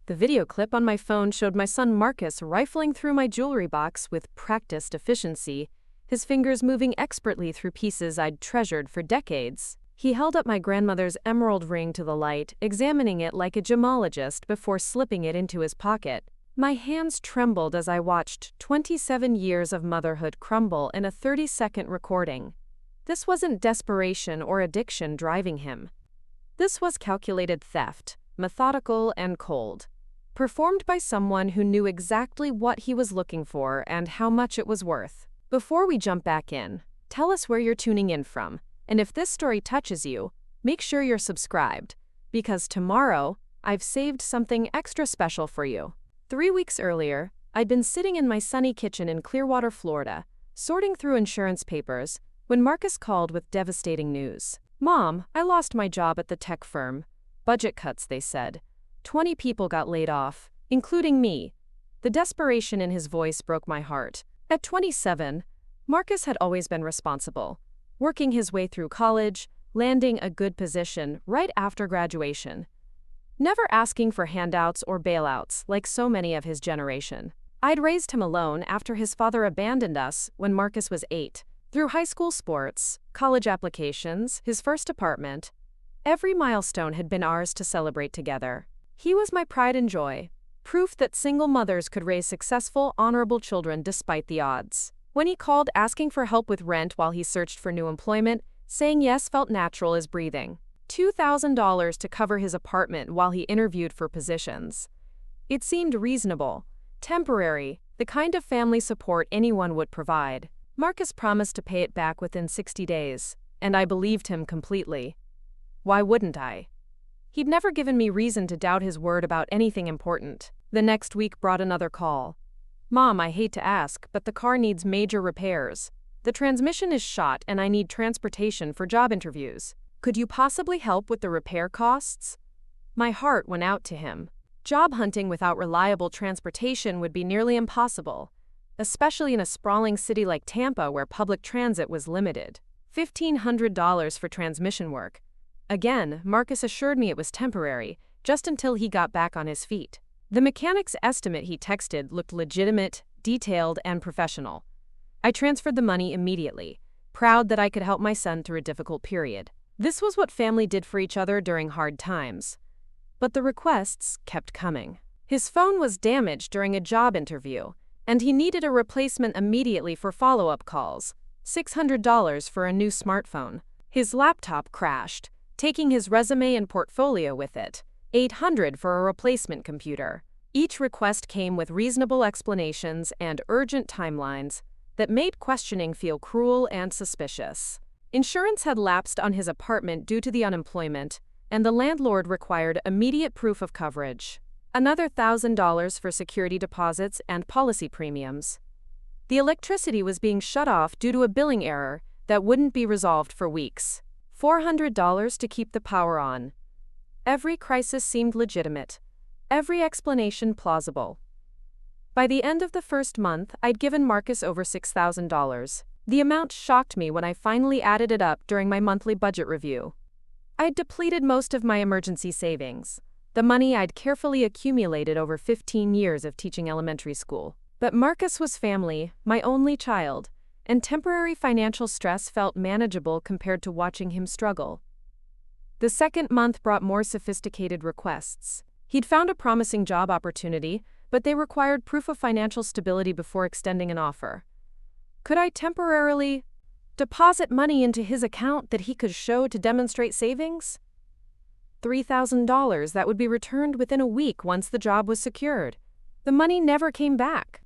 The video clip on my phone showed my son Marcus rifling through my jewelry box with practiced efficiency, his fingers moving expertly through pieces I'd treasured for decades. He held up my grandmother's emerald ring to the light, examining it like a gemologist before slipping it into his pocket. My hands trembled as I watched 27 years of motherhood crumble in a 30-second recording. This wasn't desperation or addiction driving him. This was calculated theft, methodical and cold, performed by someone who knew exactly what he was looking for and how much it was worth. Before we jump back in, tell us where you're tuning in from, and if this story touches you, make sure you're subscribed, because tomorrow, I've saved something extra special for you. 3 weeks earlier, I'd been sitting in my sunny kitchen in Clearwater, Florida, sorting through insurance papers, when Marcus called with devastating news. "Mom, I lost my job at the tech firm. Budget cuts, they said. 20 people got laid off, including me." The desperation in his voice broke my heart. At 27, Marcus had always been responsible, working his way through college, landing a good position right after graduation, never asking for handouts or bailouts like so many of his generation. I'd raised him alone after his father abandoned us when Marcus was 8. Through high school sports, college applications, his first apartment, every milestone had been ours to celebrate together. He was my pride and joy, proof that single mothers could raise successful, honorable children despite the odds. When he called asking for help with rent while he searched for new employment, saying yes felt natural as breathing. $2,000 to cover his apartment while he interviewed for positions. It seemed reasonable, temporary, the kind of family support anyone would provide. Marcus promised to pay it back within 60 days, and I believed him completely. Why wouldn't I? He'd never given me reason to doubt his word about anything important. The next week brought another call. "Mom, I hate to ask, but the car needs major repairs. The transmission is shot and I need transportation for job interviews. Could you possibly help with the repair costs?" My heart went out to him. Job hunting without reliable transportation would be nearly impossible, especially in a sprawling city like Tampa where public transit was limited. $1,500 for transmission work. Again, Marcus assured me it was temporary, just until he got back on his feet. The mechanic's estimate he texted looked legitimate, detailed, and professional. I transferred the money immediately, proud that I could help my son through a difficult period. This was what family did for each other during hard times. But the requests kept coming. His phone was damaged during a job interview, and he needed a replacement immediately for follow-up calls. $600 for a new smartphone. His laptop crashed, taking his resume and portfolio with it. $800 for a replacement computer. Each request came with reasonable explanations and urgent timelines that made questioning feel cruel and suspicious. Insurance had lapsed on his apartment due to the unemployment, and the landlord required immediate proof of coverage. Another $1,000 for security deposits and policy premiums. The electricity was being shut off due to a billing error that wouldn't be resolved for weeks. $400 to keep the power on. Every crisis seemed legitimate, every explanation plausible. By the end of the first month, I'd given Marcus over $6,000. The amount shocked me when I finally added it up during my monthly budget review. I'd depleted most of my emergency savings, the money I'd carefully accumulated over 15 years of teaching elementary school. But Marcus was family, my only child, and temporary financial stress felt manageable compared to watching him struggle. The second month brought more sophisticated requests. He'd found a promising job opportunity, but they required proof of financial stability before extending an offer. Could I temporarily deposit money into his account that he could show to demonstrate savings? $3,000 that would be returned within a week once the job was secured. The money never came back.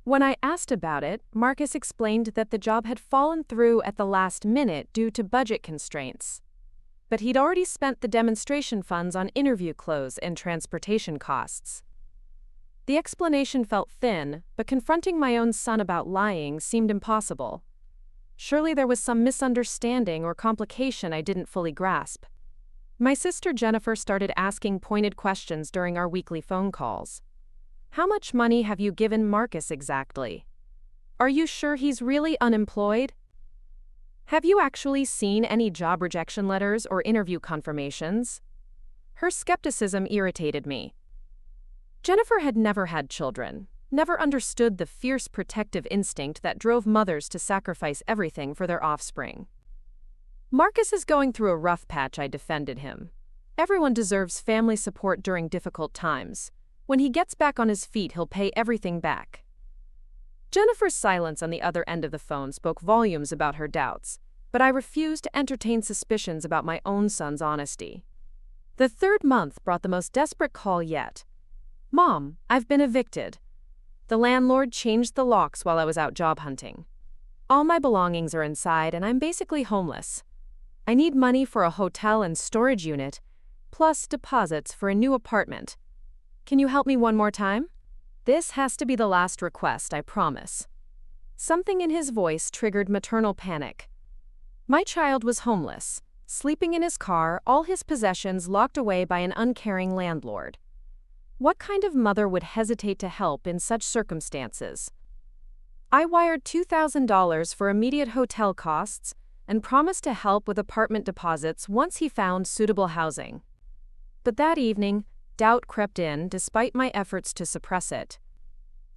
When I asked about it, Marcus explained that the job had fallen through at the last minute due to budget constraints. But he'd already spent the demonstration funds on interview clothes and transportation costs. The explanation felt thin, but confronting my own son about lying seemed impossible. Surely there was some misunderstanding or complication I didn't fully grasp. My sister Jennifer started asking pointed questions during our weekly phone calls. "How much money have you given Marcus exactly? Are you sure he's really unemployed? Have you actually seen any job rejection letters or interview confirmations?" Her skepticism irritated me. Jennifer had never had children, never understood the fierce protective instinct that drove mothers to sacrifice everything for their offspring. "Marcus is going through a rough patch," I defended him. "Everyone deserves family support during difficult times. When he gets back on his feet, he'll pay everything back." Jennifer's silence on the other end of the phone spoke volumes about her doubts, but I refused to entertain suspicions about my own son's honesty. The third month brought the most desperate call yet. "Mom, I've been evicted. The landlord changed the locks while I was out job hunting. All my belongings are inside and I'm basically homeless. I need money for a hotel and storage unit, plus deposits for a new apartment. Can you help me one more time? This has to be the last request, I promise." Something in his voice triggered maternal panic. My child was homeless, sleeping in his car, all his possessions locked away by an uncaring landlord. What kind of mother would hesitate to help in such circumstances? I wired $2,000 for immediate hotel costs and promised to help with apartment deposits once he found suitable housing. But that evening, doubt crept in despite my efforts to suppress it.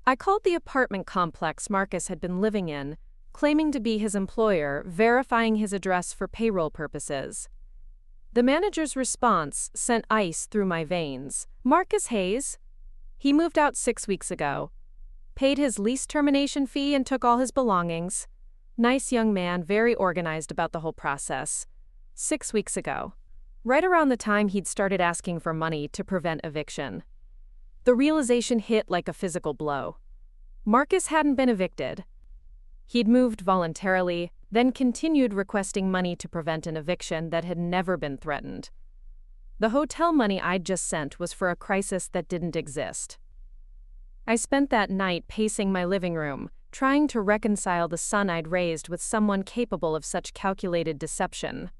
I called the apartment complex Marcus had been living in, claiming to be his employer, verifying his address for payroll purposes. The manager's response sent ice through my veins. "Marcus Hayes? He moved out 6 weeks ago. Paid his lease termination fee and took all his belongings. Nice young man, very organized about the whole process. 6 weeks ago. Right around the time he'd started asking for money to prevent eviction." The realization hit like a physical blow. Marcus hadn't been evicted. He'd moved voluntarily, then continued requesting money to prevent an eviction that had never been threatened. The hotel money I'd just sent was for a crisis that didn't exist. I spent that night pacing my living room, trying to reconcile the son I'd raised with someone capable of such calculated deception.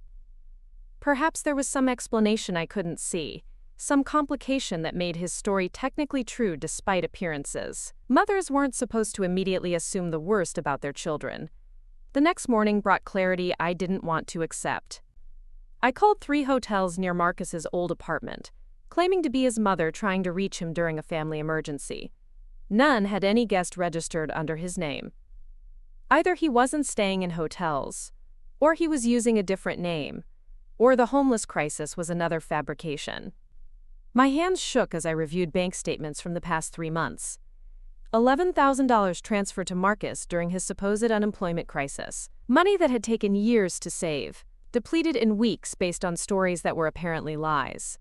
Perhaps there was some explanation I couldn't see, some complication that made his story technically true despite appearances. Mothers weren't supposed to immediately assume the worst about their children. The next morning brought clarity I didn't want to accept. I called 3 hotels near Marcus's old apartment, claiming to be his mother trying to reach him during a family emergency. None had any guest registered under his name. Either he wasn't staying in hotels, or he was using a different name, or the homeless crisis was another fabrication. My hands shook as I reviewed bank statements from the past 3 months. $11,000 transferred to Marcus during his supposed unemployment crisis. Money that had taken years to save, depleted in weeks based on stories that were apparently lies.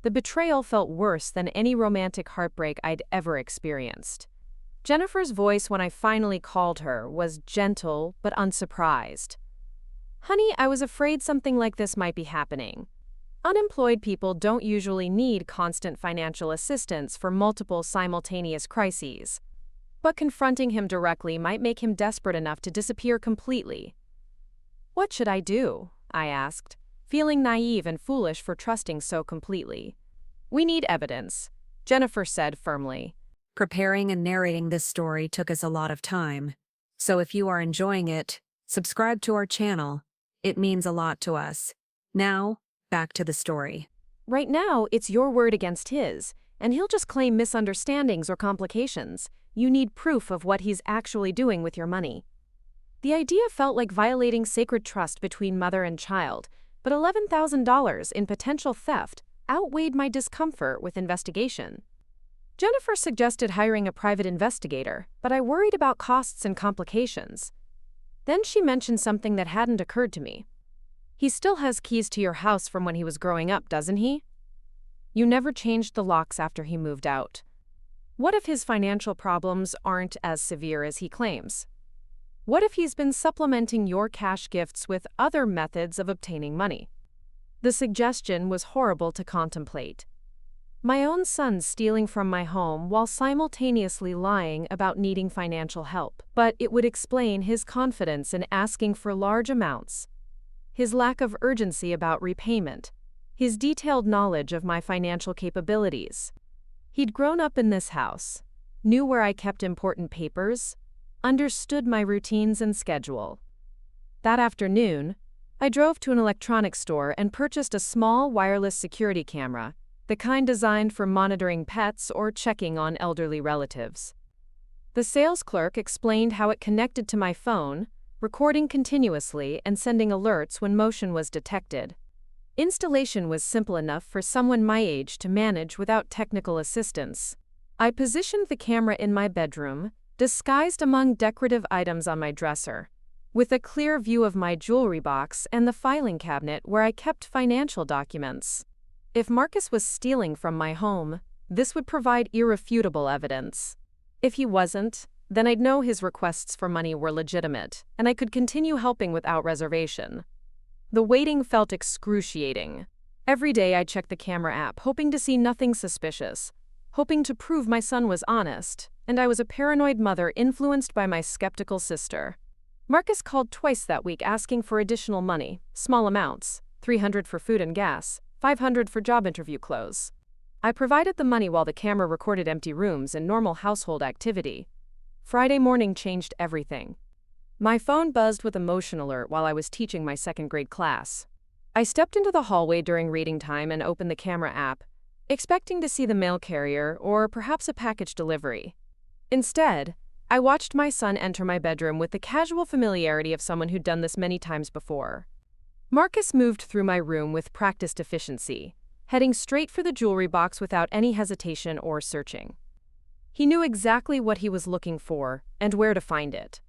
The betrayal felt worse than any romantic heartbreak I'd ever experienced. Jennifer's voice when I finally called her was gentle but unsurprised. "Honey, I was afraid something like this might be happening. Unemployed people don't usually need constant financial assistance for multiple simultaneous crises. But confronting him directly might make him desperate enough to disappear completely." "What should I do?" I asked, feeling naive and foolish for trusting so completely. "We need evidence," Jennifer said firmly. Preparing and narrating this story took us a lot of time. So if you are enjoying it, subscribe to our channel. It means a lot to us. Now, back to the story. "Right now, it's your word against his, and he'll just claim misunderstandings or complications. You need proof of what he's actually doing with your money." The idea felt like violating sacred trust between mother and child, but $11,000 in potential theft outweighed my discomfort with investigation. Jennifer suggested hiring a private investigator, but I worried about costs and complications. Then she mentioned something that hadn't occurred to me. "He still has keys to your house from when he was growing up, doesn't he? You never changed the locks after he moved out. What if his financial problems aren't as severe as he claims? What if he's been supplementing your cash gifts with other methods of obtaining money?" The suggestion was horrible to contemplate. My own son stealing from my home while simultaneously lying about needing financial help. But it would explain his confidence in asking for large amounts, his lack of urgency about repayment, his detailed knowledge of my financial capabilities. He'd grown up in this house, knew where I kept important papers, understood my routines and schedule. That afternoon, I drove to an electronics store and purchased a small wireless security camera, the kind designed for monitoring pets or checking on elderly relatives. The sales clerk explained how it connected to my phone, recording continuously and sending alerts when motion was detected. Installation was simple enough for someone my age to manage without technical assistance. I positioned the camera in my bedroom, disguised among decorative items on my dresser, with a clear view of my jewelry box and the filing cabinet where I kept financial documents. If Marcus was stealing from my home, this would provide irrefutable evidence. If he wasn't, then I'd know his requests for money were legitimate, and I could continue helping without reservation. The waiting felt excruciating. Every day I checked the camera app, hoping to see nothing suspicious, hoping to prove my son was honest, and I was a paranoid mother influenced by my skeptical sister. Marcus called twice that week asking for additional money, small amounts, $300 for food and gas, $500 for job interview clothes. I provided the money while the camera recorded empty rooms and normal household activity. Friday morning changed everything. My phone buzzed with a motion alert while I was teaching my second grade class. I stepped into the hallway during reading time and opened the camera app, expecting to see the mail carrier or perhaps a package delivery. Instead, I watched my son enter my bedroom with the casual familiarity of someone who'd done this many times before. Marcus moved through my room with practiced efficiency, heading straight for the jewelry box without any hesitation or searching. He knew exactly what he was looking for and where to find it.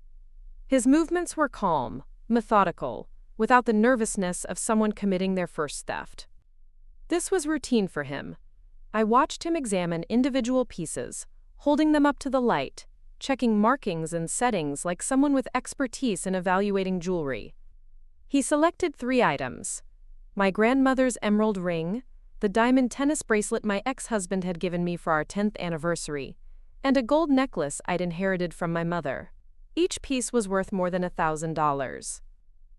His movements were calm, methodical, without the nervousness of someone committing their first theft. This was routine for him. I watched him examine individual pieces, holding them up to the light, checking markings and settings like someone with expertise in evaluating jewelry. He selected 3 items: my grandmother's emerald ring, the diamond tennis bracelet my ex-husband had given me for our 10th anniversary, and a gold necklace I'd inherited from my mother. Each piece was worth more than $1,000.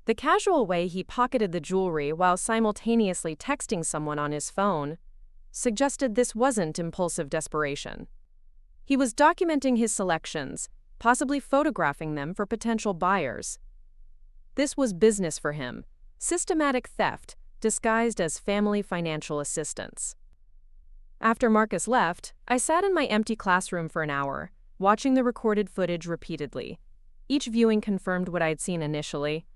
The casual way he pocketed the jewelry while simultaneously texting someone on his phone suggested this wasn't impulsive desperation. He was documenting his selections, possibly photographing them for potential buyers. This was business for him, systematic theft disguised as family financial assistance. After Marcus left, I sat in my empty classroom for an hour, watching the recorded footage repeatedly. Each viewing confirmed what I'd seen initially.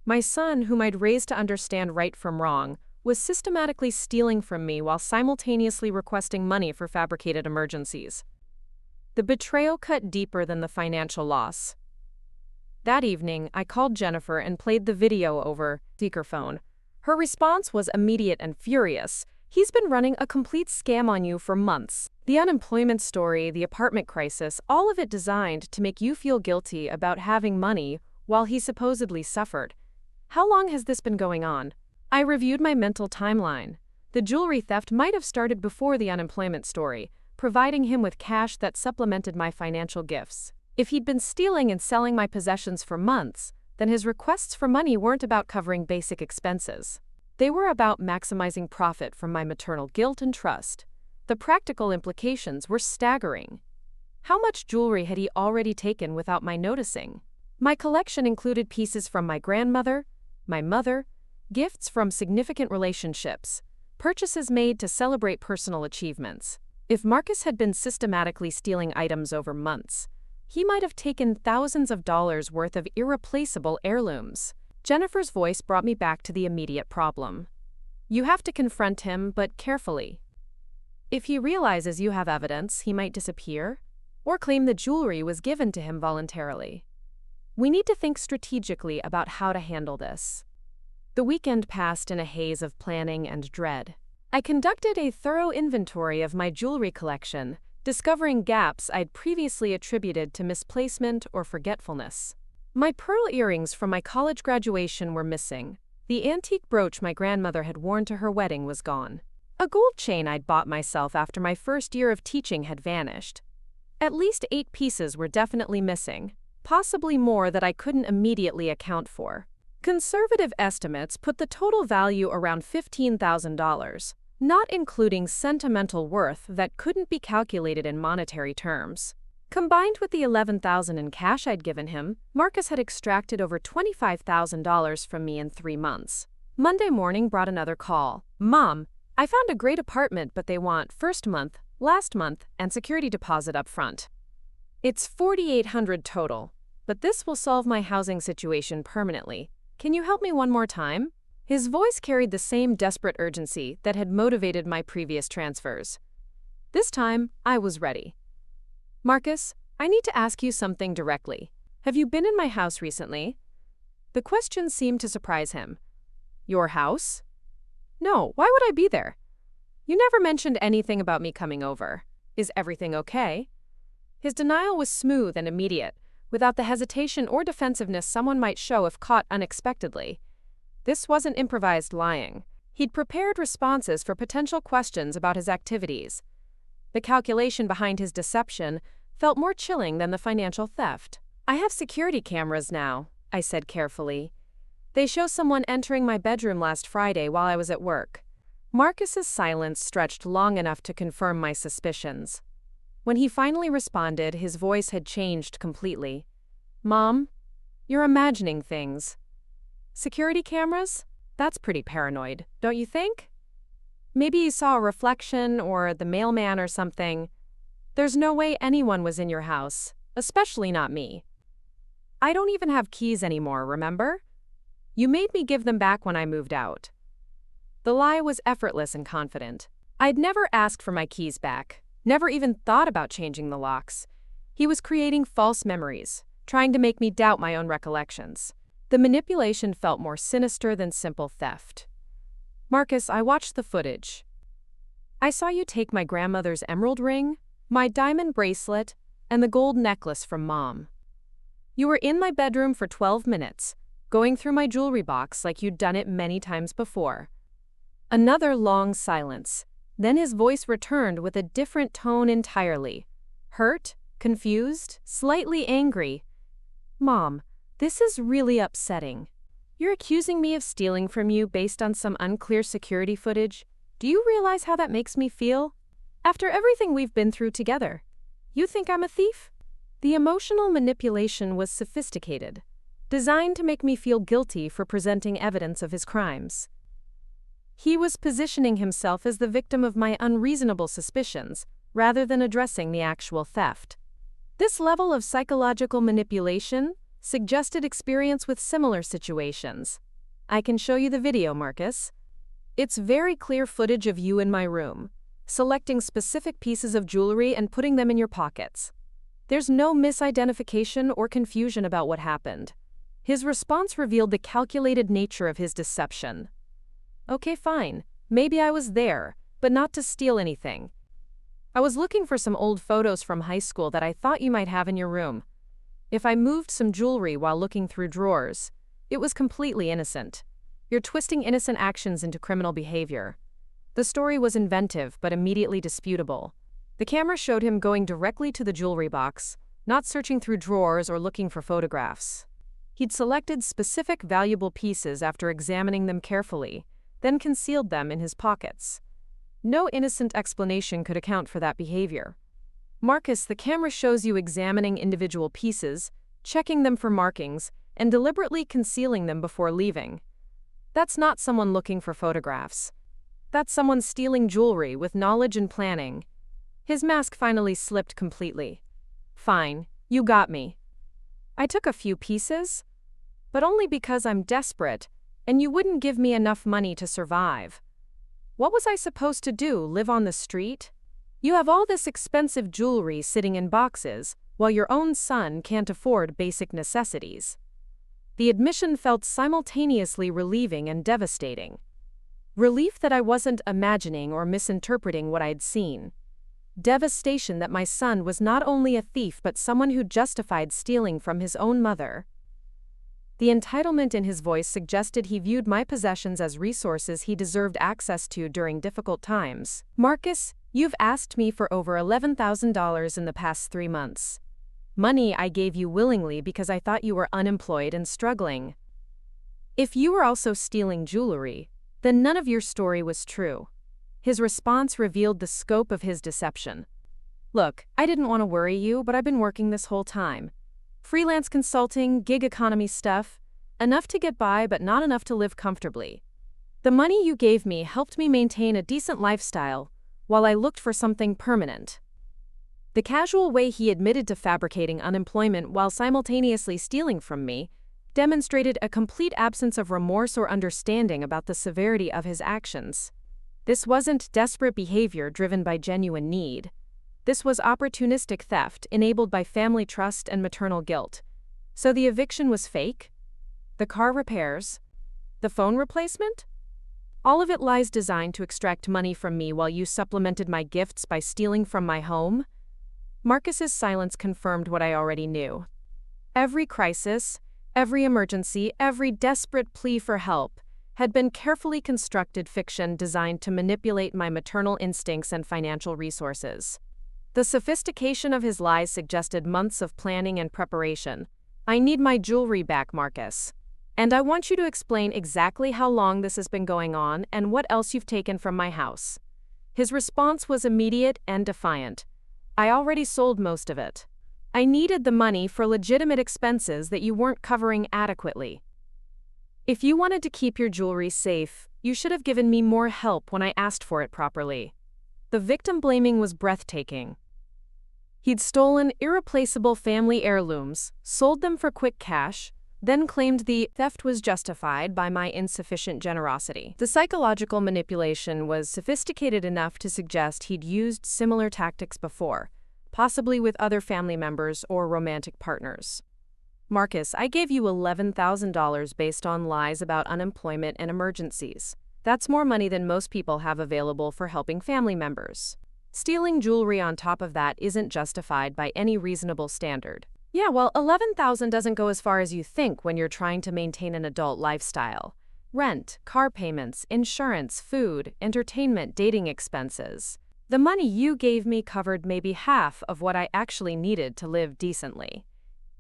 My son, whom I'd raised to understand right from wrong, was systematically stealing from me while simultaneously requesting money for fabricated emergencies. The betrayal cut deeper than the financial loss. That evening, I called Jennifer and played the video over speakerphone. Her response was immediate and furious. "He's been running a complete scam on you for months. The unemployment story, the apartment crisis, all of it designed to make you feel guilty about having money while he supposedly suffered. How long has this been going on?" I reviewed my mental timeline. The jewelry theft might have started before the unemployment story, providing him with cash that supplemented my financial gifts. If he'd been stealing and selling my possessions for months, then his requests for money weren't about covering basic expenses. They were about maximizing profit from my maternal guilt and trust. The practical implications were staggering. How much jewelry had he already taken without my noticing? My collection included pieces from my grandmother, my mother, gifts from significant relationships, purchases made to celebrate personal achievements. If Marcus had been systematically stealing items over months, he might have taken thousands of dollars worth of irreplaceable heirlooms. Jennifer's voice brought me back to the immediate problem. You have to confront him, but carefully. If he realizes you have evidence, he might disappear or claim the jewelry was given to him voluntarily. We need to think strategically about how to handle this. The weekend passed in a haze of planning and dread. I conducted a thorough inventory of my jewelry collection, discovering gaps I'd previously attributed to misplacement or forgetfulness. My pearl earrings from my college graduation were missing. The antique brooch my grandmother had worn to her wedding was gone. A gold chain I'd bought myself after my first year of teaching had vanished. At least 8 pieces were definitely missing, possibly more that I couldn't immediately account for. Conservative estimates put the total value around $15,000, not including sentimental worth that couldn't be calculated in monetary terms. Combined with the $11,000 in cash I'd given him, Marcus had extracted over $25,000 from me in 3 months. Monday morning brought another call. "Mom, I found a great apartment, but they want first month, last month, and security deposit up front. It's $4,800 total, but this will solve my housing situation permanently. Can you help me one more time? His voice carried the same desperate urgency that had motivated my previous transfers. This time, I was ready. Marcus, I need to ask you something directly. Have you been in my house recently? The question seemed to surprise him. Your house? No, why would I be there? You never mentioned anything about me coming over. Is everything okay? His denial was smooth and immediate, without the hesitation or defensiveness someone might show if caught unexpectedly. This wasn't improvised lying. He'd prepared responses for potential questions about his activities. The calculation behind his deception felt more chilling than the financial theft. I have security cameras now, I said carefully. They show someone entering my bedroom last Friday while I was at work. Marcus's silence stretched long enough to confirm my suspicions. When he finally responded, his voice had changed completely. Mom, you're imagining things. Security cameras? That's pretty paranoid, don't you think? Maybe you saw a reflection or the mailman or something. There's no way anyone was in your house, especially not me. I don't even have keys anymore, remember? You made me give them back when I moved out. The lie was effortless and confident. I'd never asked for my keys back, never even thought about changing the locks. He was creating false memories, trying to make me doubt my own recollections. The manipulation felt more sinister than simple theft. Marcus, I watched the footage. I saw you take my grandmother's emerald ring, my diamond bracelet, and the gold necklace from Mom. You were in my bedroom for 12 minutes, going through my jewelry box like you'd done it many times before. Another long silence. Then his voice returned with a different tone entirely. Hurt, confused, slightly angry. Mom, this is really upsetting. You're accusing me of stealing from you based on some unclear security footage. Do you realize how that makes me feel? After everything we've been through together, you think I'm a thief? The emotional manipulation was sophisticated, designed to make me feel guilty for presenting evidence of his crimes. He was positioning himself as the victim of my unreasonable suspicions, rather than addressing the actual theft. This level of psychological manipulation suggested experience with similar situations. I can show you the video, Marcus. It's very clear footage of you in my room, selecting specific pieces of jewelry and putting them in your pockets. There's no misidentification or confusion about what happened. His response revealed the calculated nature of his deception. Okay, fine. Maybe I was there, but not to steal anything. I was looking for some old photos from high school that I thought you might have in your room. If I moved some jewelry while looking through drawers, it was completely innocent. You're twisting innocent actions into criminal behavior. The story was inventive, but immediately disputable. The camera showed him going directly to the jewelry box, not searching through drawers or looking for photographs. He'd selected specific valuable pieces after examining them carefully, then concealed them in his pockets. No innocent explanation could account for that behavior. Marcus, the camera shows you examining individual pieces, checking them for markings, and deliberately concealing them before leaving. That's not someone looking for photographs. That's someone stealing jewelry with knowledge and planning. His mask finally slipped completely. Fine, you got me. I took a few pieces, but only because I'm desperate, and you wouldn't give me enough money to survive. What was I supposed to do, live on the street? You have all this expensive jewelry sitting in boxes, while your own son can't afford basic necessities. The admission felt simultaneously relieving and devastating. Relief that I wasn't imagining or misinterpreting what I'd seen. Devastation that my son was not only a thief but someone who justified stealing from his own mother. The entitlement in his voice suggested he viewed my possessions as resources he deserved access to during difficult times. Marcus, you've asked me for over $11,000 in the past 3 months. Money I gave you willingly because I thought you were unemployed and struggling. If you were also stealing jewelry, then none of your story was true. His response revealed the scope of his deception. Look, I didn't want to worry you, but I've been working this whole time. Freelance consulting, gig economy stuff, enough to get by but not enough to live comfortably. The money you gave me helped me maintain a decent lifestyle while I looked for something permanent. The casual way he admitted to fabricating unemployment while simultaneously stealing from me demonstrated a complete absence of remorse or understanding about the severity of his actions. This wasn't desperate behavior driven by genuine need. This was opportunistic theft enabled by family trust and maternal guilt. So the eviction was fake? The car repairs? The phone replacement? All of it lies designed to extract money from me while you supplemented my gifts by stealing from my home? Marcus's silence confirmed what I already knew. Every crisis, every emergency, every desperate plea for help had been carefully constructed fiction designed to manipulate my maternal instincts and financial resources. The sophistication of his lies suggested months of planning and preparation. I need my jewelry back, Marcus. And I want you to explain exactly how long this has been going on and what else you've taken from my house. His response was immediate and defiant. I already sold most of it. I needed the money for legitimate expenses that you weren't covering adequately. If you wanted to keep your jewelry safe, you should have given me more help when I asked for it properly. The victim blaming was breathtaking. He'd stolen irreplaceable family heirlooms, sold them for quick cash, then claimed the theft was justified by my insufficient generosity. The psychological manipulation was sophisticated enough to suggest he'd used similar tactics before, possibly with other family members or romantic partners. Marcus, I gave you $11,000 based on lies about unemployment and emergencies. That's more money than most people have available for helping family members. Stealing jewelry on top of that isn't justified by any reasonable standard. Yeah, well, $11,000 doesn't go as far as you think when you're trying to maintain an adult lifestyle. Rent, car payments, insurance, food, entertainment, dating expenses. The money you gave me covered maybe half of what I actually needed to live decently.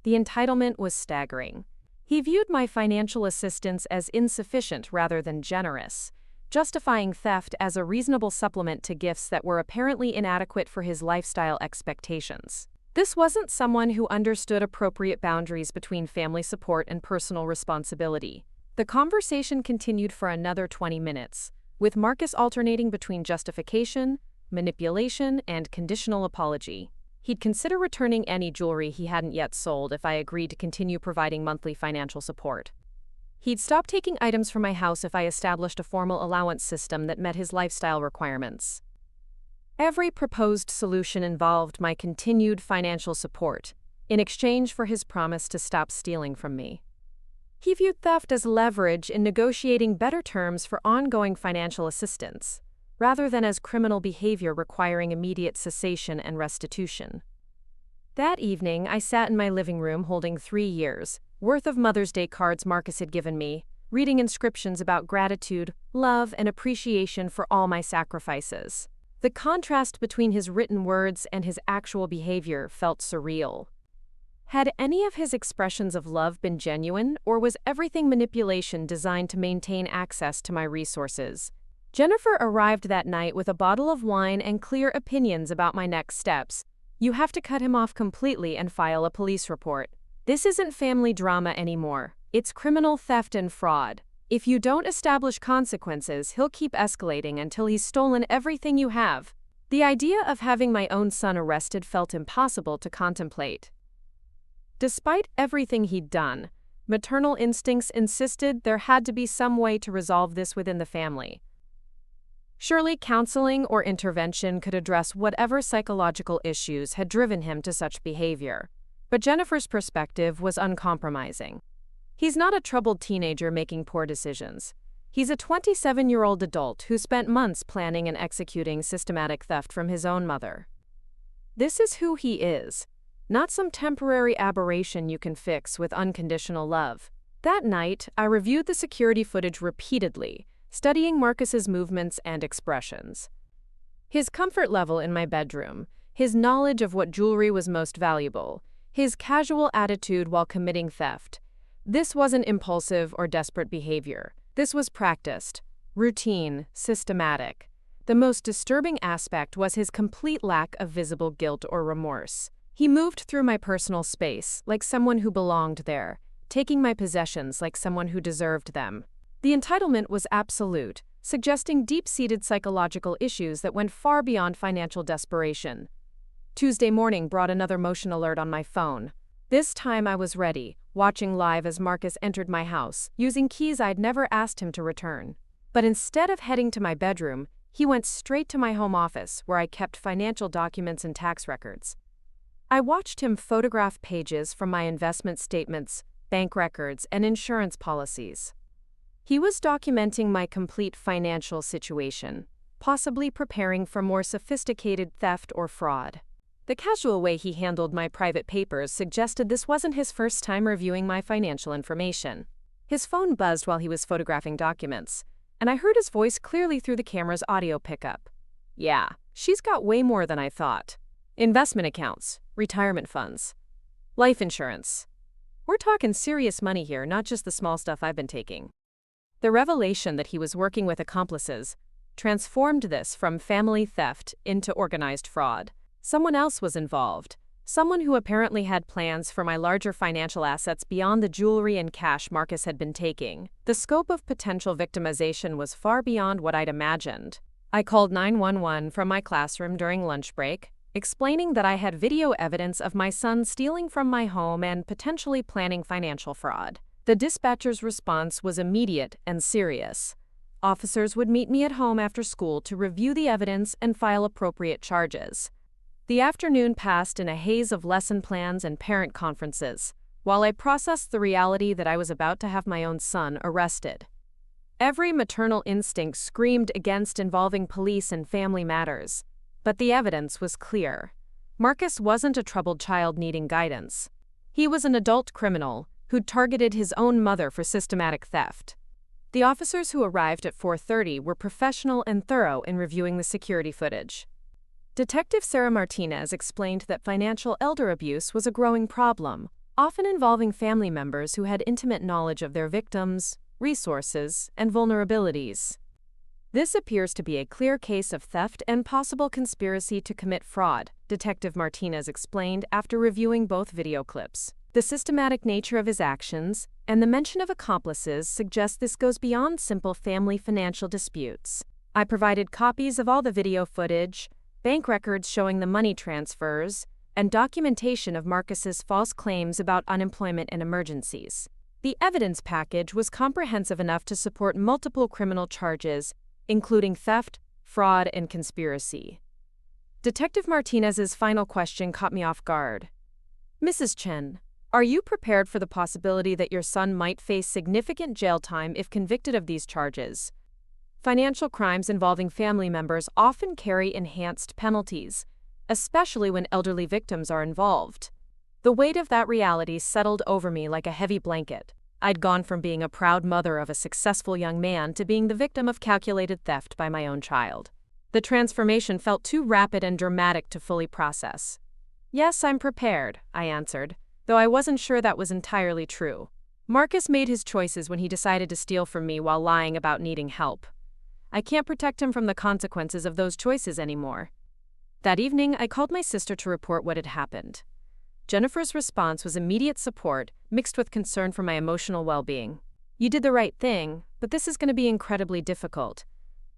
The entitlement was staggering. He viewed my financial assistance as insufficient rather than generous, justifying theft as a reasonable supplement to gifts that were apparently inadequate for his lifestyle expectations. This wasn't someone who understood appropriate boundaries between family support and personal responsibility. The conversation continued for another 20 minutes, with Marcus alternating between justification, manipulation, and conditional apology. He'd consider returning any jewelry he hadn't yet sold if I agreed to continue providing monthly financial support. He'd stop taking items from my house if I established a formal allowance system that met his lifestyle requirements. Every proposed solution involved my continued financial support, in exchange for his promise to stop stealing from me. He viewed theft as leverage in negotiating better terms for ongoing financial assistance, rather than as criminal behavior requiring immediate cessation and restitution. That evening, I sat in my living room holding 3 years' worth of Mother's Day cards Marcus had given me, reading inscriptions about gratitude, love, and appreciation for all my sacrifices. The contrast between his written words and his actual behavior felt surreal. Had any of his expressions of love been genuine, or was everything manipulation designed to maintain access to my resources? Jennifer arrived that night with a bottle of wine and clear opinions about my next steps. You have to cut him off completely and file a police report. This isn't family drama anymore. It's criminal theft and fraud. If you don't establish consequences, he'll keep escalating until he's stolen everything you have. The idea of having my own son arrested felt impossible to contemplate. Despite everything he'd done, maternal instincts insisted there had to be some way to resolve this within the family. Surely counseling or intervention could address whatever psychological issues had driven him to such behavior. But Jennifer's perspective was uncompromising. He's not a troubled teenager making poor decisions. He's a 27-year-old adult who spent months planning and executing systematic theft from his own mother. This is who he is, not some temporary aberration you can fix with unconditional love. That night, I reviewed the security footage repeatedly, studying Marcus's movements and expressions. His comfort level in my bedroom, his knowledge of what jewelry was most valuable, his casual attitude while committing theft. This wasn't impulsive or desperate behavior. This was practiced, routine, systematic. The most disturbing aspect was his complete lack of visible guilt or remorse. He moved through my personal space like someone who belonged there, taking my possessions like someone who deserved them. The entitlement was absolute, suggesting deep-seated psychological issues that went far beyond financial desperation. Tuesday morning brought another motion alert on my phone. This time I was ready, watching live as Marcus entered my house, using keys I'd never asked him to return. But instead of heading to my bedroom, he went straight to my home office, where I kept financial documents and tax records. I watched him photograph pages from my investment statements, bank records, and insurance policies. He was documenting my complete financial situation, possibly preparing for more sophisticated theft or fraud. The casual way he handled my private papers suggested this wasn't his first time reviewing my financial information. His phone buzzed while he was photographing documents, and I heard his voice clearly through the camera's audio pickup. Yeah, she's got way more than I thought. Investment accounts, retirement funds, life insurance. We're talking serious money here, not just the small stuff I've been taking. The revelation that he was working with accomplices transformed this from family theft into organized fraud. Someone else was involved, someone who apparently had plans for my larger financial assets beyond the jewelry and cash Marcus had been taking. The scope of potential victimization was far beyond what I'd imagined. I called 911 from my classroom during lunch break, explaining that I had video evidence of my son stealing from my home and potentially planning financial fraud. The dispatcher's response was immediate and serious. Officers would meet me at home after school to review the evidence and file appropriate charges. The afternoon passed in a haze of lesson plans and parent conferences, while I processed the reality that I was about to have my own son arrested. Every maternal instinct screamed against involving police in family matters, but the evidence was clear. Marcus wasn't a troubled child needing guidance. He was an adult criminal who'd targeted his own mother for systematic theft. The officers who arrived at 4:30 were professional and thorough in reviewing the security footage. Detective Sarah Martinez explained that financial elder abuse was a growing problem, often involving family members who had intimate knowledge of their victims, resources, and vulnerabilities. This appears to be a clear case of theft and possible conspiracy to commit fraud, Detective Martinez explained after reviewing both video clips. The systematic nature of his actions and the mention of accomplices suggest this goes beyond simple family financial disputes. I provided copies of all the video footage, bank records showing the money transfers, and documentation of Marcus's false claims about unemployment and emergencies. The evidence package was comprehensive enough to support multiple criminal charges, including theft, fraud, and conspiracy. Detective Martinez's final question caught me off guard. Mrs. Chen, are you prepared for the possibility that your son might face significant jail time if convicted of these charges? Financial crimes involving family members often carry enhanced penalties, especially when elderly victims are involved. The weight of that reality settled over me like a heavy blanket. I'd gone from being a proud mother of a successful young man to being the victim of calculated theft by my own child. The transformation felt too rapid and dramatic to fully process. Yes, I'm prepared, I answered, though I wasn't sure that was entirely true. Marcus made his choices when he decided to steal from me while lying about needing help. I can't protect him from the consequences of those choices anymore. That evening, I called my sister to report what had happened. Jennifer's response was immediate support, mixed with concern for my emotional well-being. You did the right thing, but this is going to be incredibly difficult.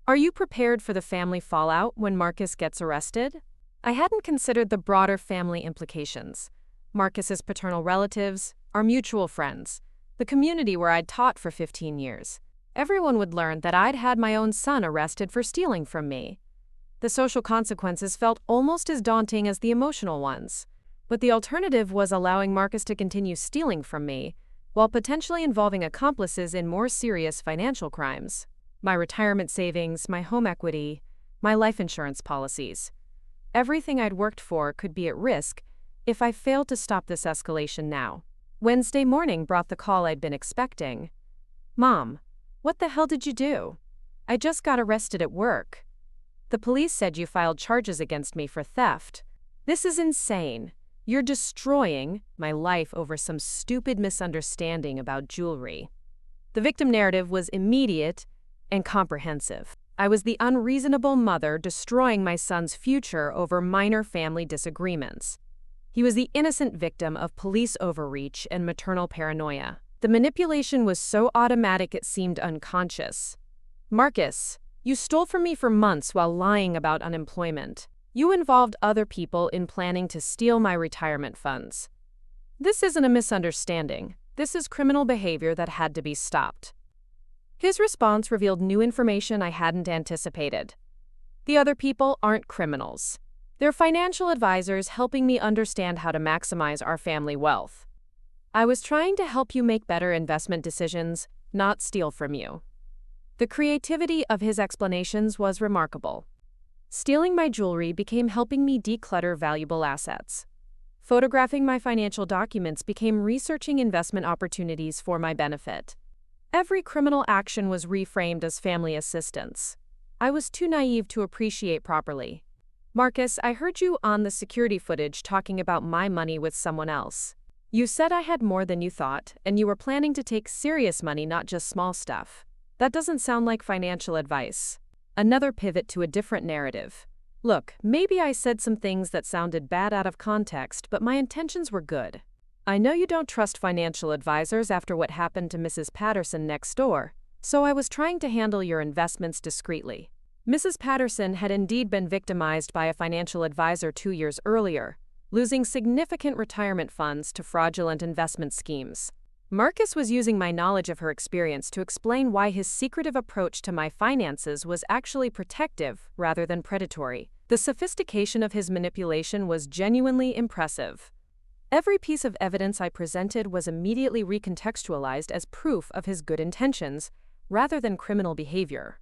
Are you prepared for the family fallout when Marcus gets arrested? I hadn't considered the broader family implications. Marcus's paternal relatives, our mutual friends, the community where I'd taught for 15 years. Everyone would learn that I'd had my own son arrested for stealing from me. The social consequences felt almost as daunting as the emotional ones. But the alternative was allowing Marcus to continue stealing from me, while potentially involving accomplices in more serious financial crimes. My retirement savings, my home equity, my life insurance policies. Everything I'd worked for could be at risk if I failed to stop this escalation now. Wednesday morning brought the call I'd been expecting. Mom, what the hell did you do? I just got arrested at work. The police said you filed charges against me for theft. This is insane. You're destroying my life over some stupid misunderstanding about jewelry. The victim narrative was immediate and comprehensive. I was the unreasonable mother destroying my son's future over minor family disagreements. He was the innocent victim of police overreach and maternal paranoia. The manipulation was so automatic it seemed unconscious. Marcus, you stole from me for months while lying about unemployment. You involved other people in planning to steal my retirement funds. This isn't a misunderstanding. This is criminal behavior that had to be stopped. His response revealed new information I hadn't anticipated. The other people aren't criminals. They're financial advisors helping me understand how to maximize our family wealth. I was trying to help you make better investment decisions, not steal from you. The creativity of his explanations was remarkable. Stealing my jewelry became helping me declutter valuable assets. Photographing my financial documents became researching investment opportunities for my benefit. Every criminal action was reframed as family assistance. I was too naive to appreciate properly. Marcus, I heard you on the security footage talking about my money with someone else. You said I had more than you thought, and you were planning to take serious money, not just small stuff. That doesn't sound like financial advice. Another pivot to a different narrative. Look, maybe I said some things that sounded bad out of context, but my intentions were good. I know you don't trust financial advisors after what happened to Mrs. Patterson next door, so I was trying to handle your investments discreetly. Mrs. Patterson had indeed been victimized by a financial advisor 2 years earlier, losing significant retirement funds to fraudulent investment schemes. Marcus was using my knowledge of her experience to explain why his secretive approach to my finances was actually protective rather than predatory. The sophistication of his manipulation was genuinely impressive. Every piece of evidence I presented was immediately recontextualized as proof of his good intentions, rather than criminal behavior.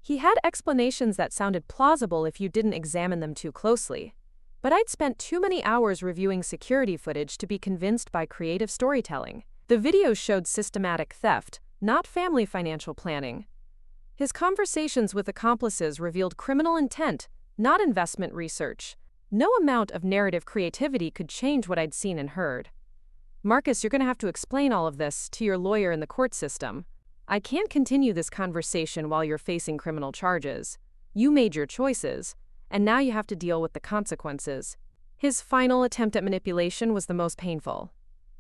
He had explanations that sounded plausible if you didn't examine them too closely. But I'd spent too many hours reviewing security footage to be convinced by creative storytelling. The videos showed systematic theft, not family financial planning. His conversations with accomplices revealed criminal intent, not investment research. No amount of narrative creativity could change what I'd seen and heard. Marcus, you're going to have to explain all of this to your lawyer in the court system. I can't continue this conversation while you're facing criminal charges. You made your choices, and now you have to deal with the consequences. His final attempt at manipulation was the most painful.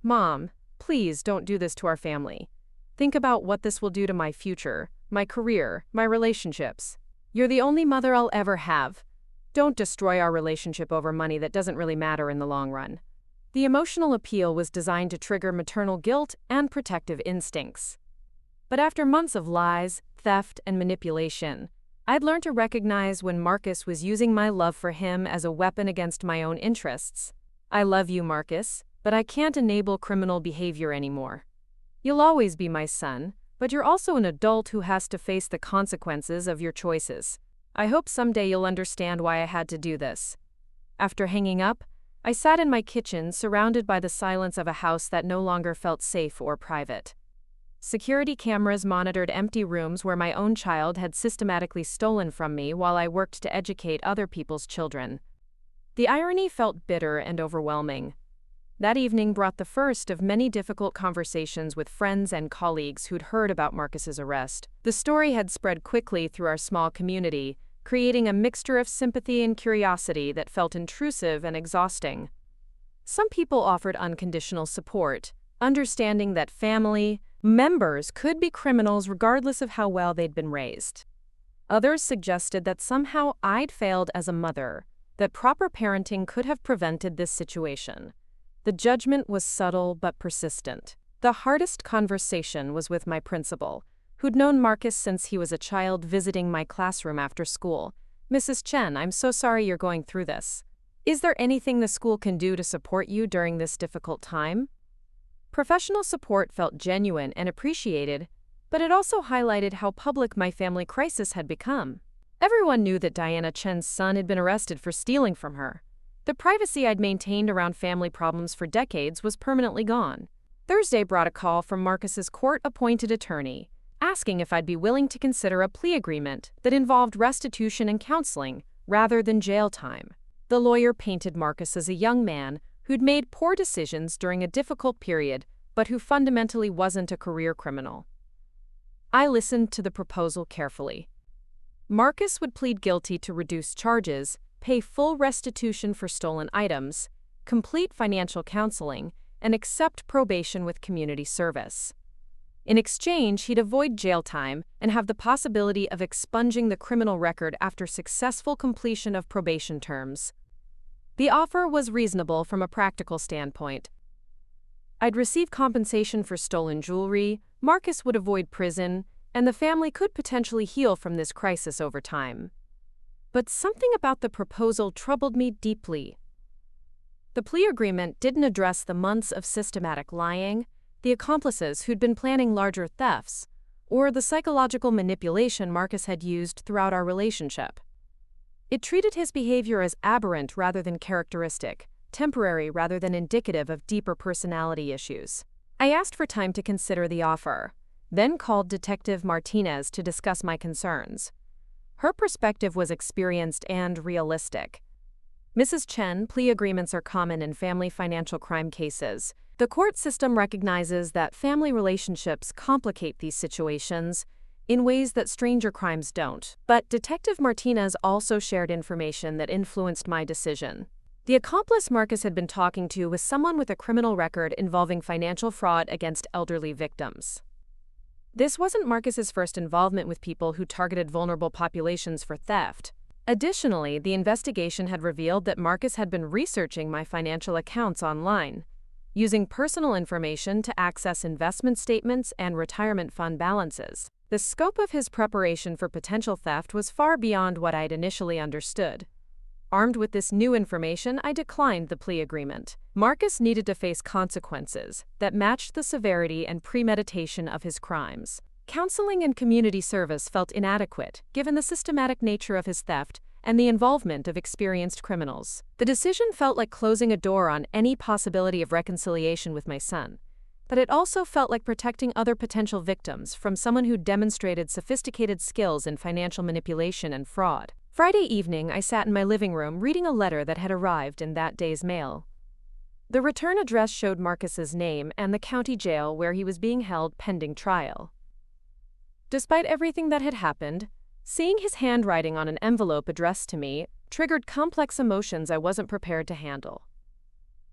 Mom, please don't do this to our family. Think about what this will do to my future, my career, my relationships. You're the only mother I'll ever have. Don't destroy our relationship over money that doesn't really matter in the long run. The emotional appeal was designed to trigger maternal guilt and protective instincts. But after months of lies, theft, and manipulation, I'd learned to recognize when Marcus was using my love for him as a weapon against my own interests. I love you, Marcus, but I can't enable criminal behavior anymore. You'll always be my son, but you're also an adult who has to face the consequences of your choices. I hope someday you'll understand why I had to do this. After hanging up, I sat in my kitchen surrounded by the silence of a house that no longer felt safe or private. Security cameras monitored empty rooms where my own child had systematically stolen from me while I worked to educate other people's children. The irony felt bitter and overwhelming. That evening brought the first of many difficult conversations with friends and colleagues who'd heard about Marcus's arrest. The story had spread quickly through our small community, creating a mixture of sympathy and curiosity that felt intrusive and exhausting. Some people offered unconditional support, understanding that family members could be criminals regardless of how well they'd been raised. Others suggested that somehow I'd failed as a mother, that proper parenting could have prevented this situation. The judgment was subtle but persistent. The hardest conversation was with my principal, who'd known Marcus since he was a child visiting my classroom after school. Mrs. Chen, I'm so sorry you're going through this. Is there anything the school can do to support you during this difficult time? Professional support felt genuine and appreciated, but it also highlighted how public my family crisis had become. Everyone knew that Diana Chen's son had been arrested for stealing from her. The privacy I'd maintained around family problems for decades was permanently gone. Thursday brought a call from Marcus's court-appointed attorney, asking if I'd be willing to consider a plea agreement that involved restitution and counseling rather than jail time. The lawyer painted Marcus as a young man who'd made poor decisions during a difficult period, but who fundamentally wasn't a career criminal. I listened to the proposal carefully. Marcus would plead guilty to reduced charges, pay full restitution for stolen items, complete financial counseling, and accept probation with community service. In exchange, he'd avoid jail time and have the possibility of expunging the criminal record after successful completion of probation terms. The offer was reasonable from a practical standpoint. I'd receive compensation for stolen jewelry, Marcus would avoid prison, and the family could potentially heal from this crisis over time. But something about the proposal troubled me deeply. The plea agreement didn't address the months of systematic lying, the accomplices who'd been planning larger thefts, or the psychological manipulation Marcus had used throughout our relationship. It treated his behavior as aberrant rather than characteristic, temporary rather than indicative of deeper personality issues. I asked for time to consider the offer, then called Detective Martinez to discuss my concerns. Her perspective was experienced and realistic. Mrs. Chen, plea agreements are common in family financial crime cases. The court system recognizes that family relationships complicate these situations in ways that stranger crimes don't. But Detective Martinez also shared information that influenced my decision. The accomplice Marcus had been talking to was someone with a criminal record involving financial fraud against elderly victims. This wasn't Marcus's first involvement with people who targeted vulnerable populations for theft. Additionally, the investigation had revealed that Marcus had been researching my financial accounts online, using personal information to access investment statements and retirement fund balances. The scope of his preparation for potential theft was far beyond what I'd initially understood. Armed with this new information, I declined the plea agreement. Marcus needed to face consequences that matched the severity and premeditation of his crimes. Counseling and community service felt inadequate, given the systematic nature of his theft and the involvement of experienced criminals. The decision felt like closing a door on any possibility of reconciliation with my son, but it also felt like protecting other potential victims from someone who demonstrated sophisticated skills in financial manipulation and fraud. Friday evening, I sat in my living room reading a letter that had arrived in that day's mail. The return address showed Marcus's name and the county jail where he was being held pending trial. Despite everything that had happened, seeing his handwriting on an envelope addressed to me triggered complex emotions I wasn't prepared to handle.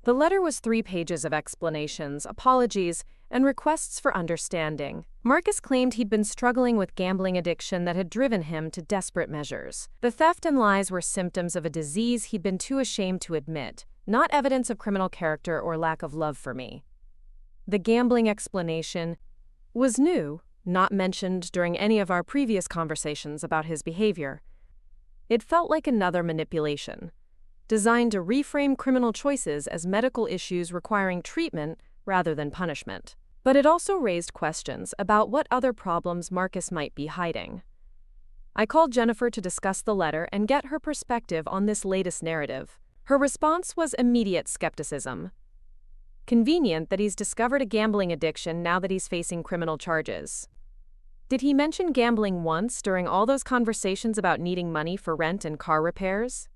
The letter was 3 pages of explanations, apologies, and requests for understanding. Marcus claimed he'd been struggling with gambling addiction that had driven him to desperate measures. The theft and lies were symptoms of a disease he'd been too ashamed to admit, not evidence of criminal character or lack of love for me. The gambling explanation was new, not mentioned during any of our previous conversations about his behavior. It felt like another manipulation, designed to reframe criminal choices as medical issues requiring treatment rather than punishment. But it also raised questions about what other problems Marcus might be hiding. I called Jennifer to discuss the letter and get her perspective on this latest narrative. Her response was immediate skepticism. Convenient that he's discovered a gambling addiction now that he's facing criminal charges. Did he mention gambling once during all those conversations about needing money for rent and car repairs?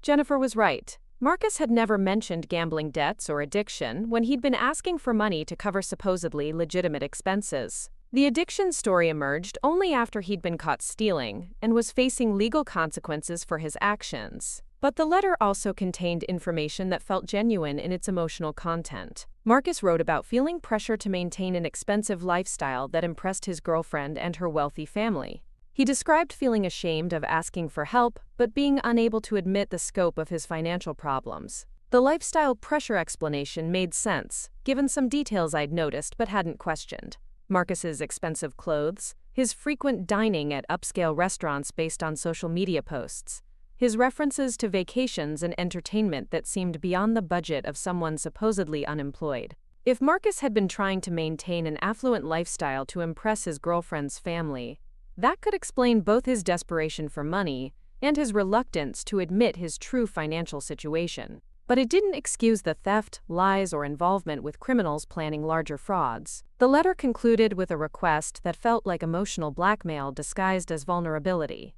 Jennifer was right. Marcus had never mentioned gambling debts or addiction when he'd been asking for money to cover supposedly legitimate expenses. The addiction story emerged only after he'd been caught stealing and was facing legal consequences for his actions. But the letter also contained information that felt genuine in its emotional content. Marcus wrote about feeling pressure to maintain an expensive lifestyle that impressed his girlfriend and her wealthy family. He described feeling ashamed of asking for help, but being unable to admit the scope of his financial problems. The lifestyle pressure explanation made sense, given some details I'd noticed but hadn't questioned. Marcus's expensive clothes, his frequent dining at upscale restaurants based on social media posts, his references to vacations and entertainment that seemed beyond the budget of someone supposedly unemployed. If Marcus had been trying to maintain an affluent lifestyle to impress his girlfriend's family, that could explain both his desperation for money and his reluctance to admit his true financial situation. But it didn't excuse the theft, lies, or involvement with criminals planning larger frauds. The letter concluded with a request that felt like emotional blackmail disguised as vulnerability.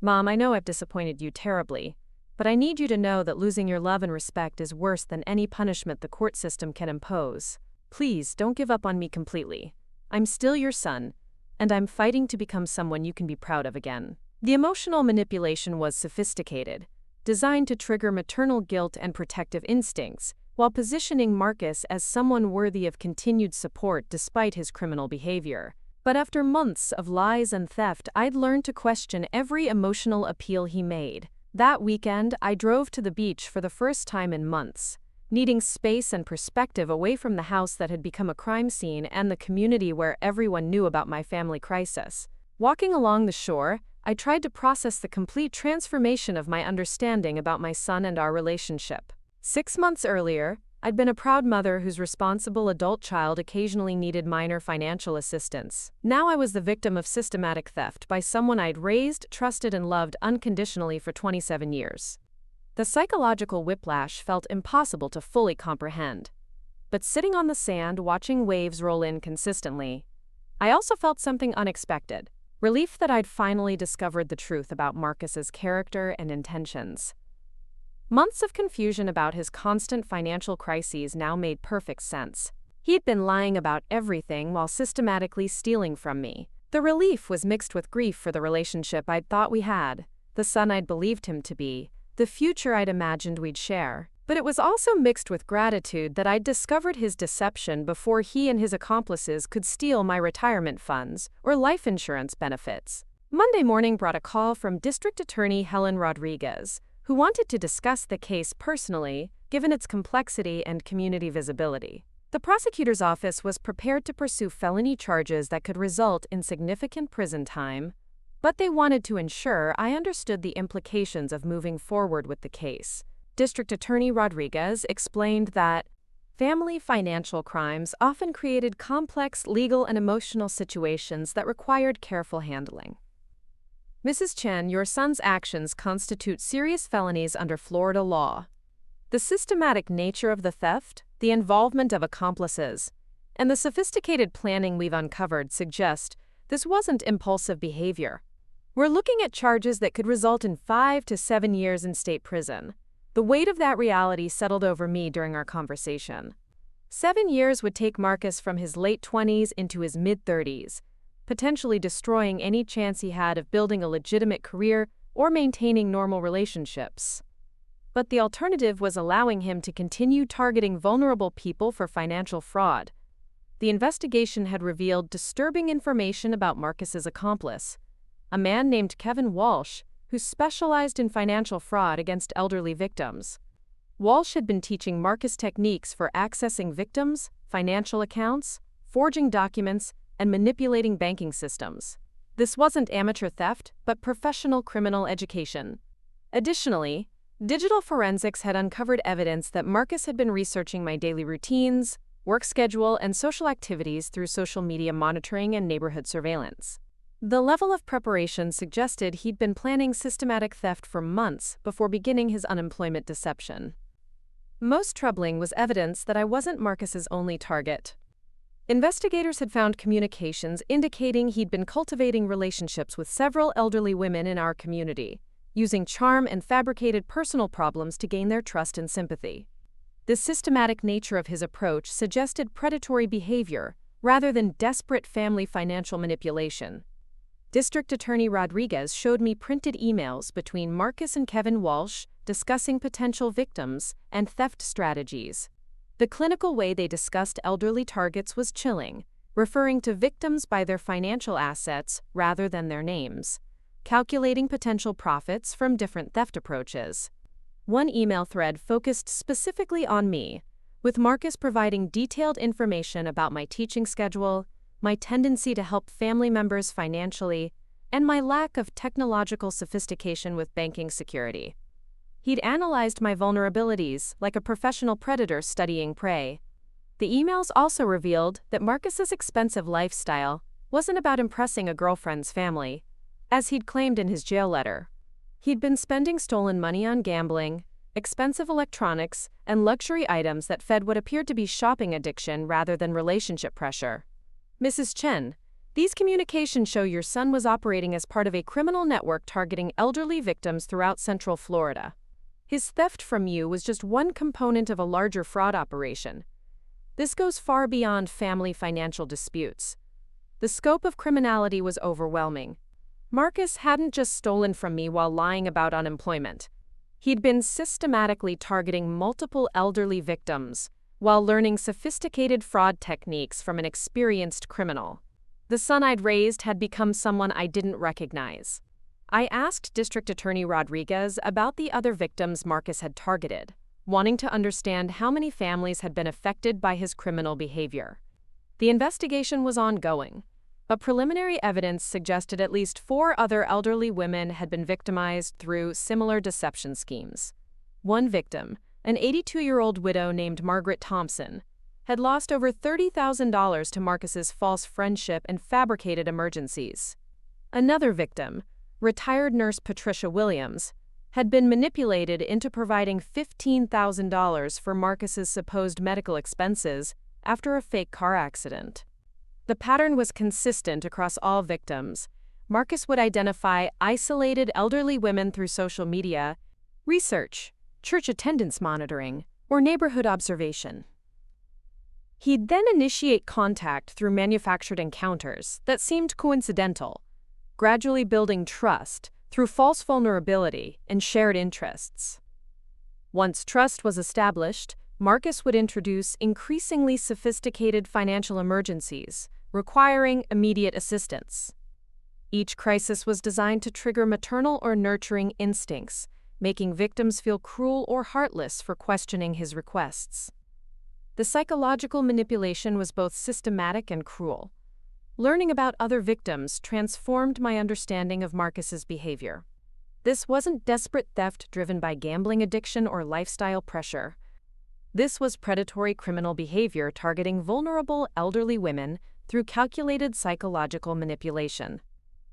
Mom, I know I've disappointed you terribly, but I need you to know that losing your love and respect is worse than any punishment the court system can impose. Please don't give up on me completely. I'm still your son, and I'm fighting to become someone you can be proud of again. The emotional manipulation was sophisticated, designed to trigger maternal guilt and protective instincts, while positioning Marcus as someone worthy of continued support despite his criminal behavior. But after months of lies and theft, I'd learned to question every emotional appeal he made. That weekend, I drove to the beach for the first time in months, needing space and perspective away from the house that had become a crime scene and the community where everyone knew about my family crisis. Walking along the shore, I tried to process the complete transformation of my understanding about my son and our relationship. 6 months earlier, I'd been a proud mother whose responsible adult child occasionally needed minor financial assistance. Now I was the victim of systematic theft by someone I'd raised, trusted, and loved unconditionally for 27 years. The psychological whiplash felt impossible to fully comprehend. But sitting on the sand, watching waves roll in consistently, I also felt something unexpected. Relief that I'd finally discovered the truth about Marcus's character and intentions. Months of confusion about his constant financial crises now made perfect sense. He'd been lying about everything while systematically stealing from me. The relief was mixed with grief for the relationship I'd thought we had, the son I'd believed him to be, the future I'd imagined we'd share. But it was also mixed with gratitude that I'd discovered his deception before he and his accomplices could steal my retirement funds or life insurance benefits. Monday morning brought a call from District Attorney Helen Rodriguez, who wanted to discuss the case personally, given its complexity and community visibility. The prosecutor's office was prepared to pursue felony charges that could result in significant prison time, but they wanted to ensure I understood the implications of moving forward with the case. District Attorney Rodriguez explained that family financial crimes often created complex legal and emotional situations that required careful handling. Mrs. Chen, your son's actions constitute serious felonies under Florida law. The systematic nature of the theft, the involvement of accomplices, and the sophisticated planning we've uncovered suggest this wasn't impulsive behavior. We're looking at charges that could result in 5 to 7 years in state prison. The weight of that reality settled over me during our conversation. 7 years would take Marcus from his late 20s into his mid-30s, potentially destroying any chance he had of building a legitimate career or maintaining normal relationships. But the alternative was allowing him to continue targeting vulnerable people for financial fraud. The investigation had revealed disturbing information about Marcus's accomplice, a man named Kevin Walsh, who specialized in financial fraud against elderly victims. Walsh had been teaching Marcus techniques for accessing victims, financial accounts, forging documents, and manipulating banking systems. This wasn't amateur theft, but professional criminal education. Additionally, digital forensics had uncovered evidence that Marcus had been researching my daily routines, work schedule, and social activities through social media monitoring and neighborhood surveillance. The level of preparation suggested he'd been planning systematic theft for months before beginning his unemployment deception. Most troubling was evidence that I wasn't Marcus's only target. Investigators had found communications indicating he'd been cultivating relationships with several elderly women in our community, using charm and fabricated personal problems to gain their trust and sympathy. The systematic nature of his approach suggested predatory behavior rather than desperate family financial manipulation. District Attorney Rodriguez showed me printed emails between Marcus and Kevin Walsh discussing potential victims and theft strategies. The clinical way they discussed elderly targets was chilling, referring to victims by their financial assets rather than their names, calculating potential profits from different theft approaches. One email thread focused specifically on me, with Marcus providing detailed information about my teaching schedule, my tendency to help family members financially, and my lack of technological sophistication with banking security. He'd analyzed my vulnerabilities like a professional predator studying prey. The emails also revealed that Marcus's expensive lifestyle wasn't about impressing a girlfriend's family, as he'd claimed in his jail letter. He'd been spending stolen money on gambling, expensive electronics, and luxury items that fed what appeared to be shopping addiction rather than relationship pressure. Mrs. Chen, these communications show your son was operating as part of a criminal network targeting elderly victims throughout Central Florida. His theft from you was just one component of a larger fraud operation. This goes far beyond family financial disputes. The scope of criminality was overwhelming. Marcus hadn't just stolen from me while lying about unemployment. He'd been systematically targeting multiple elderly victims while learning sophisticated fraud techniques from an experienced criminal. The son I'd raised had become someone I didn't recognize. I asked District Attorney Rodriguez about the other victims Marcus had targeted, wanting to understand how many families had been affected by his criminal behavior. The investigation was ongoing, but preliminary evidence suggested at least 4 other elderly women had been victimized through similar deception schemes. One victim, an 82-year-old widow named Margaret Thompson, had lost over $30,000 to Marcus's false friendship and fabricated emergencies. Another victim, retired nurse Patricia Williams, had been manipulated into providing $15,000 for Marcus's supposed medical expenses after a fake car accident. The pattern was consistent across all victims. Marcus would identify isolated elderly women through social media, research, church attendance monitoring, or neighborhood observation. He'd then initiate contact through manufactured encounters that seemed coincidental, gradually building trust through false vulnerability and shared interests. Once trust was established, Marcus would introduce increasingly sophisticated financial emergencies, requiring immediate assistance. Each crisis was designed to trigger maternal or nurturing instincts, making victims feel cruel or heartless for questioning his requests. The psychological manipulation was both systematic and cruel. Learning about other victims transformed my understanding of Marcus's behavior. This wasn't desperate theft driven by gambling addiction or lifestyle pressure. This was predatory criminal behavior targeting vulnerable elderly women through calculated psychological manipulation.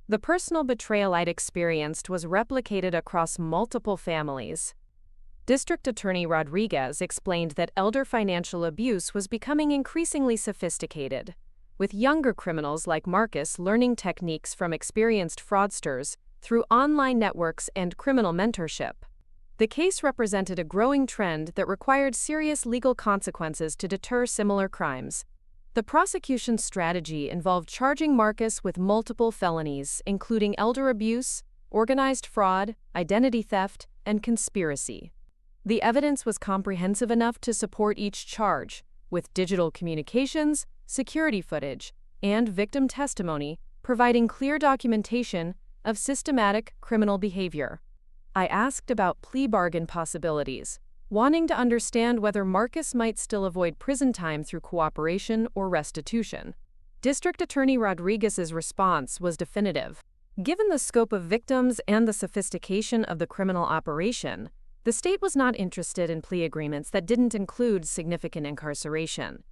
The personal betrayal I'd experienced was replicated across multiple families. District Attorney Rodriguez explained that elder financial abuse was becoming increasingly sophisticated, with younger criminals like Marcus learning techniques from experienced fraudsters through online networks and criminal mentorship. The case represented a growing trend that required serious legal consequences to deter similar crimes. The prosecution's strategy involved charging Marcus with multiple felonies, including elder abuse, organized fraud, identity theft, and conspiracy. The evidence was comprehensive enough to support each charge, with digital communications, security footage, and victim testimony providing clear documentation of systematic criminal behavior. I asked about plea bargain possibilities, wanting to understand whether Marcus might still avoid prison time through cooperation or restitution. District Attorney Rodriguez's response was definitive. Given the scope of victims and the sophistication of the criminal operation, the state was not interested in plea agreements that didn't include significant incarceration.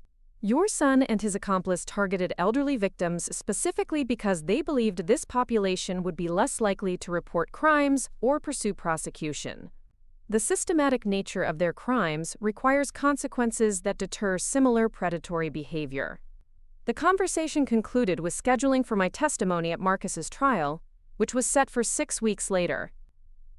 Your son and his accomplice targeted elderly victims specifically because they believed this population would be less likely to report crimes or pursue prosecution. The systematic nature of their crimes requires consequences that deter similar predatory behavior. The conversation concluded with scheduling for my testimony at Marcus's trial, which was set for 6 weeks later.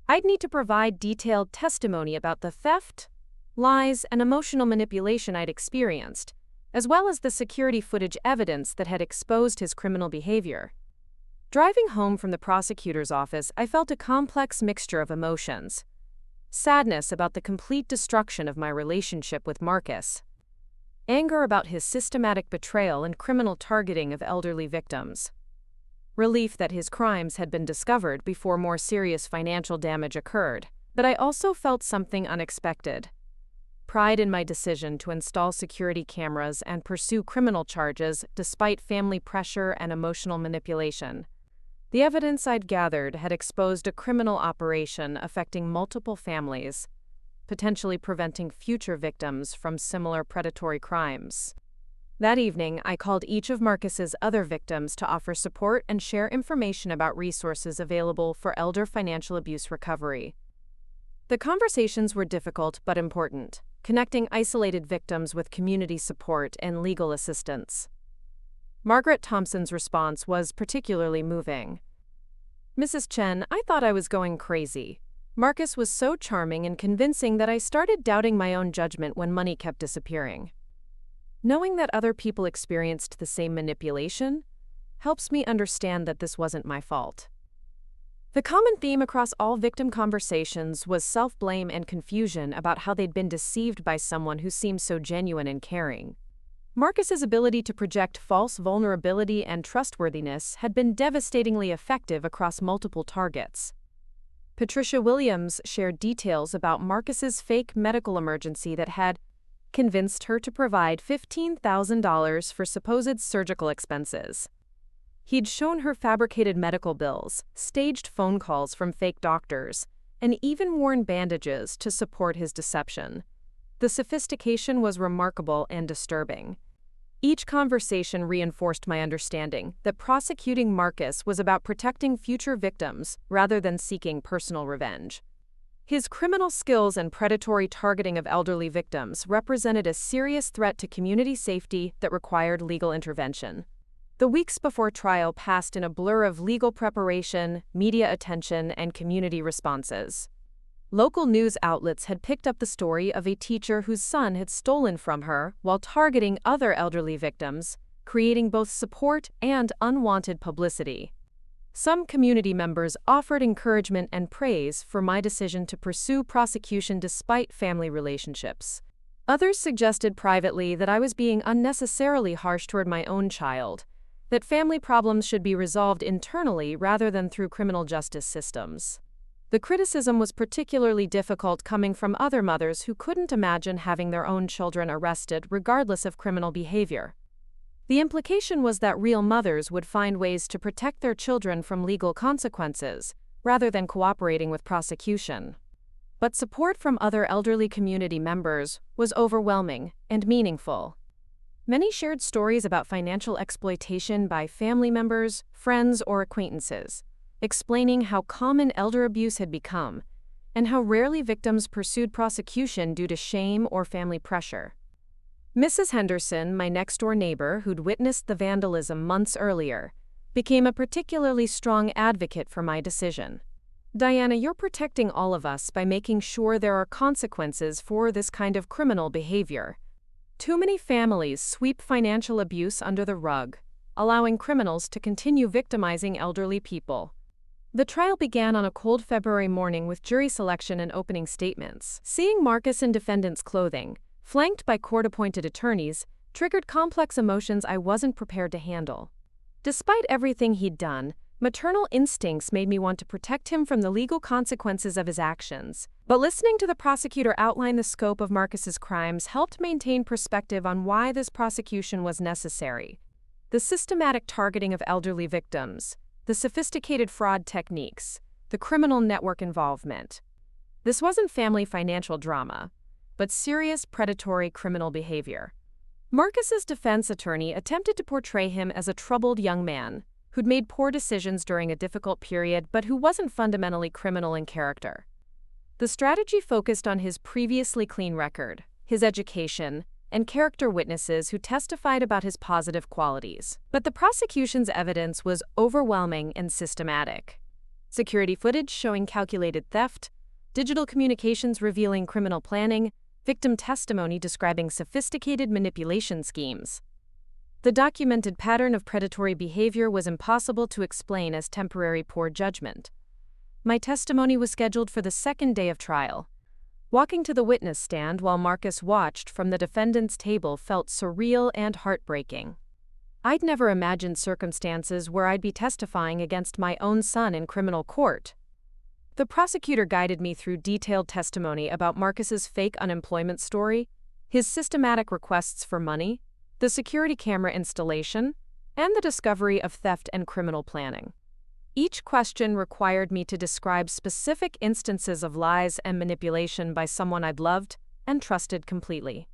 I'd need to provide detailed testimony about the theft, lies, and emotional manipulation I'd experienced, as well as the security footage evidence that had exposed his criminal behavior. Driving home from the prosecutor's office, I felt a complex mixture of emotions. Sadness about the complete destruction of my relationship with Marcus. Anger about his systematic betrayal and criminal targeting of elderly victims. Relief that his crimes had been discovered before more serious financial damage occurred. But I also felt something unexpected. Pride in my decision to install security cameras and pursue criminal charges despite family pressure and emotional manipulation. The evidence I'd gathered had exposed a criminal operation affecting multiple families, potentially preventing future victims from similar predatory crimes. That evening, I called each of Marcus's other victims to offer support and share information about resources available for elder financial abuse recovery. The conversations were difficult but important, connecting isolated victims with community support and legal assistance. Margaret Thompson's response was particularly moving. "Mrs. Chen, I thought I was going crazy. Marcus was so charming and convincing that I started doubting my own judgment when money kept disappearing. Knowing that other people experienced the same manipulation helps me understand that this wasn't my fault." The common theme across all victim conversations was self-blame and confusion about how they'd been deceived by someone who seemed so genuine and caring. Marcus's ability to project false vulnerability and trustworthiness had been devastatingly effective across multiple targets. Patricia Williams shared details about Marcus's fake medical emergency that had convinced her to provide $15,000 for supposed surgical expenses. He'd shown her fabricated medical bills, staged phone calls from fake doctors, and even worn bandages to support his deception. The sophistication was remarkable and disturbing. Each conversation reinforced my understanding that prosecuting Marcus was about protecting future victims rather than seeking personal revenge. His criminal skills and predatory targeting of elderly victims represented a serious threat to community safety that required legal intervention. The weeks before trial passed in a blur of legal preparation, media attention, and community responses. Local news outlets had picked up the story of a teacher whose son had stolen from her while targeting other elderly victims, creating both support and unwanted publicity. Some community members offered encouragement and praise for my decision to pursue prosecution despite family relationships. Others suggested privately that I was being unnecessarily harsh toward my own child, that family problems should be resolved internally rather than through criminal justice systems. The criticism was particularly difficult coming from other mothers who couldn't imagine having their own children arrested regardless of criminal behavior. The implication was that real mothers would find ways to protect their children from legal consequences, rather than cooperating with prosecution. But support from other elderly community members was overwhelming and meaningful. Many shared stories about financial exploitation by family members, friends, or acquaintances, explaining how common elder abuse had become, and how rarely victims pursued prosecution due to shame or family pressure. Mrs. Henderson, my next-door neighbor who'd witnessed the vandalism months earlier, became a particularly strong advocate for my decision. "Diana, you're protecting all of us by making sure there are consequences for this kind of criminal behavior. Too many families sweep financial abuse under the rug, allowing criminals to continue victimizing elderly people." The trial began on a cold February morning with jury selection and opening statements. Seeing Marcus in defendant's clothing, flanked by court-appointed attorneys, triggered complex emotions I wasn't prepared to handle. Despite everything he'd done, maternal instincts made me want to protect him from the legal consequences of his actions. But listening to the prosecutor outline the scope of Marcus's crimes helped maintain perspective on why this prosecution was necessary. The systematic targeting of elderly victims, the sophisticated fraud techniques, the criminal network involvement. This wasn't family financial drama, but serious predatory criminal behavior. Marcus's defense attorney attempted to portray him as a troubled young man who'd made poor decisions during a difficult period but who wasn't fundamentally criminal in character. The strategy focused on his previously clean record, his education, and character witnesses who testified about his positive qualities. But the prosecution's evidence was overwhelming and systematic. Security footage showing calculated theft, digital communications revealing criminal planning, victim testimony describing sophisticated manipulation schemes. The documented pattern of predatory behavior was impossible to explain as temporary poor judgment. My testimony was scheduled for the second day of trial. Walking to the witness stand while Marcus watched from the defendant's table felt surreal and heartbreaking. I'd never imagined circumstances where I'd be testifying against my own son in criminal court. The prosecutor guided me through detailed testimony about Marcus's fake unemployment story, his systematic requests for money, the security camera installation, and the discovery of theft and criminal planning. Each question required me to describe specific instances of lies and manipulation by someone I'd loved and trusted completely.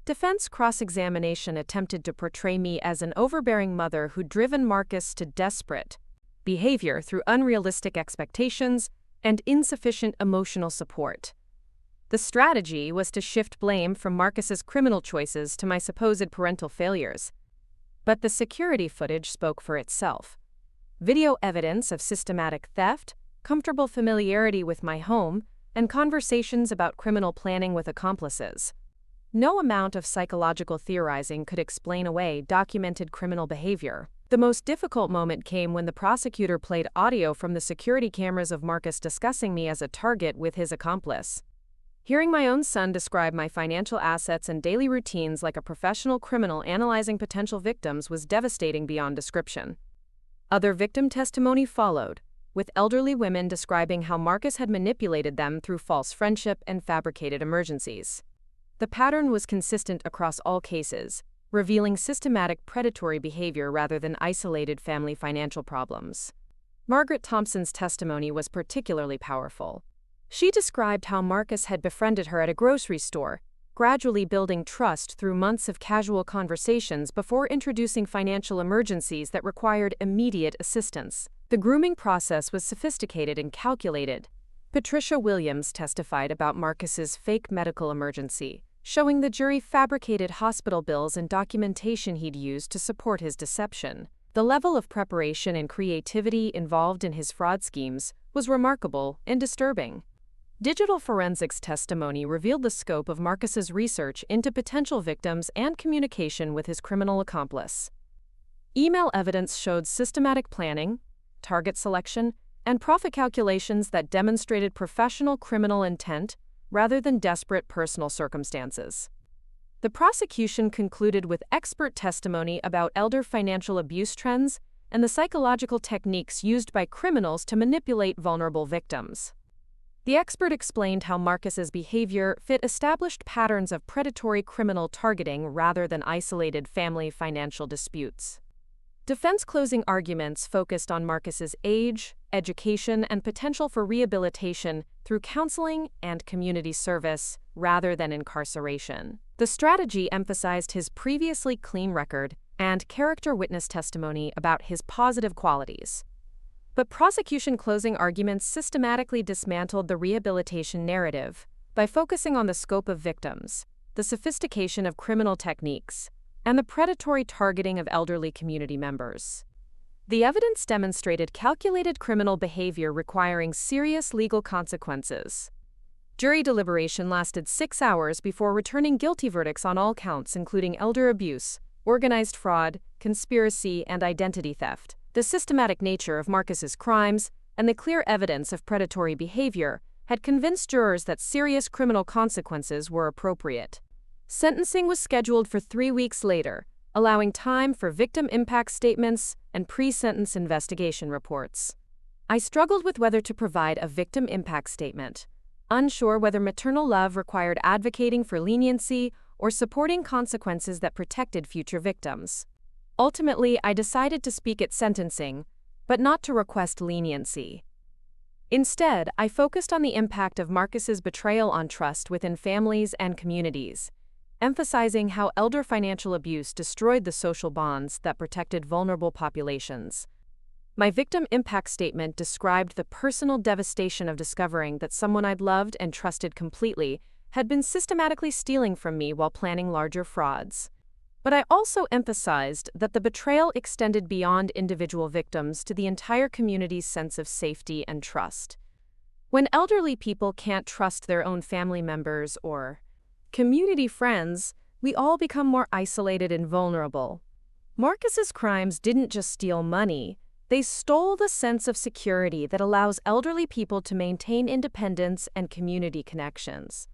Defense cross-examination attempted to portray me as an overbearing mother who'd driven Marcus to desperate behavior through unrealistic expectations and insufficient emotional support. The strategy was to shift blame from Marcus's criminal choices to my supposed parental failures. But the security footage spoke for itself. Video evidence of systematic theft, comfortable familiarity with my home, and conversations about criminal planning with accomplices. No amount of psychological theorizing could explain away documented criminal behavior. The most difficult moment came when the prosecutor played audio from the security cameras of Marcus discussing me as a target with his accomplice. Hearing my own son describe my financial assets and daily routines like a professional criminal analyzing potential victims was devastating beyond description. Other victim testimony followed, with elderly women describing how Marcus had manipulated them through false friendship and fabricated emergencies. The pattern was consistent across all cases, revealing systematic predatory behavior rather than isolated family financial problems. Margaret Thompson's testimony was particularly powerful. She described how Marcus had befriended her at a grocery store, gradually building trust through months of casual conversations before introducing financial emergencies that required immediate assistance. The grooming process was sophisticated and calculated. Patricia Williams testified about Marcus's fake medical emergency, showing the jury fabricated hospital bills and documentation he'd used to support his deception. The level of preparation and creativity involved in his fraud schemes was remarkable and disturbing. Digital forensics testimony revealed the scope of Marcus's research into potential victims and communication with his criminal accomplice. Email evidence showed systematic planning, target selection, and profit calculations that demonstrated professional criminal intent rather than desperate personal circumstances. The prosecution concluded with expert testimony about elder financial abuse trends and the psychological techniques used by criminals to manipulate vulnerable victims. The expert explained how Marcus's behavior fit established patterns of predatory criminal targeting rather than isolated family financial disputes. Defense closing arguments focused on Marcus's age, education, and potential for rehabilitation through counseling and community service rather than incarceration. The strategy emphasized his previously clean record and character witness testimony about his positive qualities. But prosecution closing arguments systematically dismantled the rehabilitation narrative by focusing on the scope of victims, the sophistication of criminal techniques, and the predatory targeting of elderly community members. The evidence demonstrated calculated criminal behavior requiring serious legal consequences. Jury deliberation lasted 6 hours before returning guilty verdicts on all counts, including elder abuse, organized fraud, conspiracy, and identity theft. The systematic nature of Marcus's crimes and the clear evidence of predatory behavior had convinced jurors that serious criminal consequences were appropriate. Sentencing was scheduled for 3 weeks later, allowing time for victim impact statements and pre-sentence investigation reports. I struggled with whether to provide a victim impact statement, unsure whether maternal love required advocating for leniency or supporting consequences that protected future victims. Ultimately, I decided to speak at sentencing, but not to request leniency. Instead, I focused on the impact of Marcus's betrayal on trust within families and communities, emphasizing how elder financial abuse destroyed the social bonds that protected vulnerable populations. My victim impact statement described the personal devastation of discovering that someone I'd loved and trusted completely had been systematically stealing from me while planning larger frauds. But I also emphasized that the betrayal extended beyond individual victims to the entire community's sense of safety and trust. When elderly people can't trust their own family members or community friends, we all become more isolated and vulnerable. Marcus's crimes didn't just steal money, they stole the sense of security that allows elderly people to maintain independence and community connections.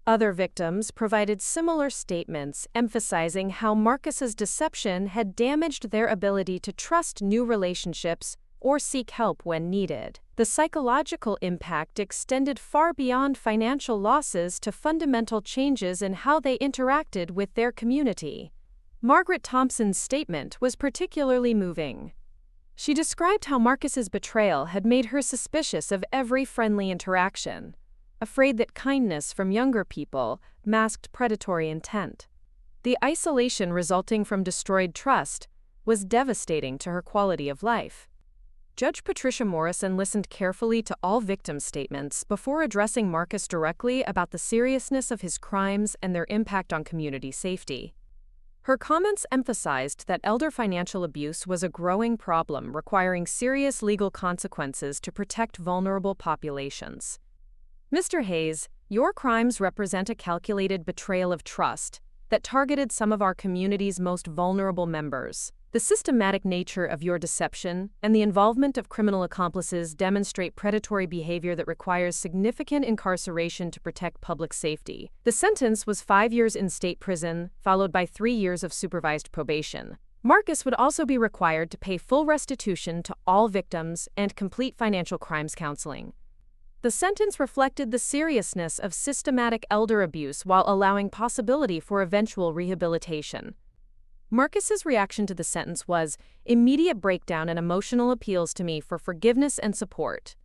Other victims provided similar statements, emphasizing how Marcus's deception had damaged their ability to trust new relationships or seek help when needed. The psychological impact extended far beyond financial losses to fundamental changes in how they interacted with their community. Margaret Thompson's statement was particularly moving. She described how Marcus's betrayal had made her suspicious of every friendly interaction, afraid that kindness from younger people masked predatory intent. The isolation resulting from destroyed trust was devastating to her quality of life. Judge Patricia Morrison listened carefully to all victim statements before addressing Marcus directly about the seriousness of his crimes and their impact on community safety. Her comments emphasized that elder financial abuse was a growing problem requiring serious legal consequences to protect vulnerable populations. Mr. Hayes, your crimes represent a calculated betrayal of trust that targeted some of our community's most vulnerable members. The systematic nature of your deception and the involvement of criminal accomplices demonstrate predatory behavior that requires significant incarceration to protect public safety. The sentence was 5 years in state prison, followed by 3 years of supervised probation. Marcus would also be required to pay full restitution to all victims and complete financial crimes counseling. The sentence reflected the seriousness of systematic elder abuse while allowing possibility for eventual rehabilitation. Marcus's reaction to the sentence was immediate breakdown and emotional appeals to me for forgiveness and support.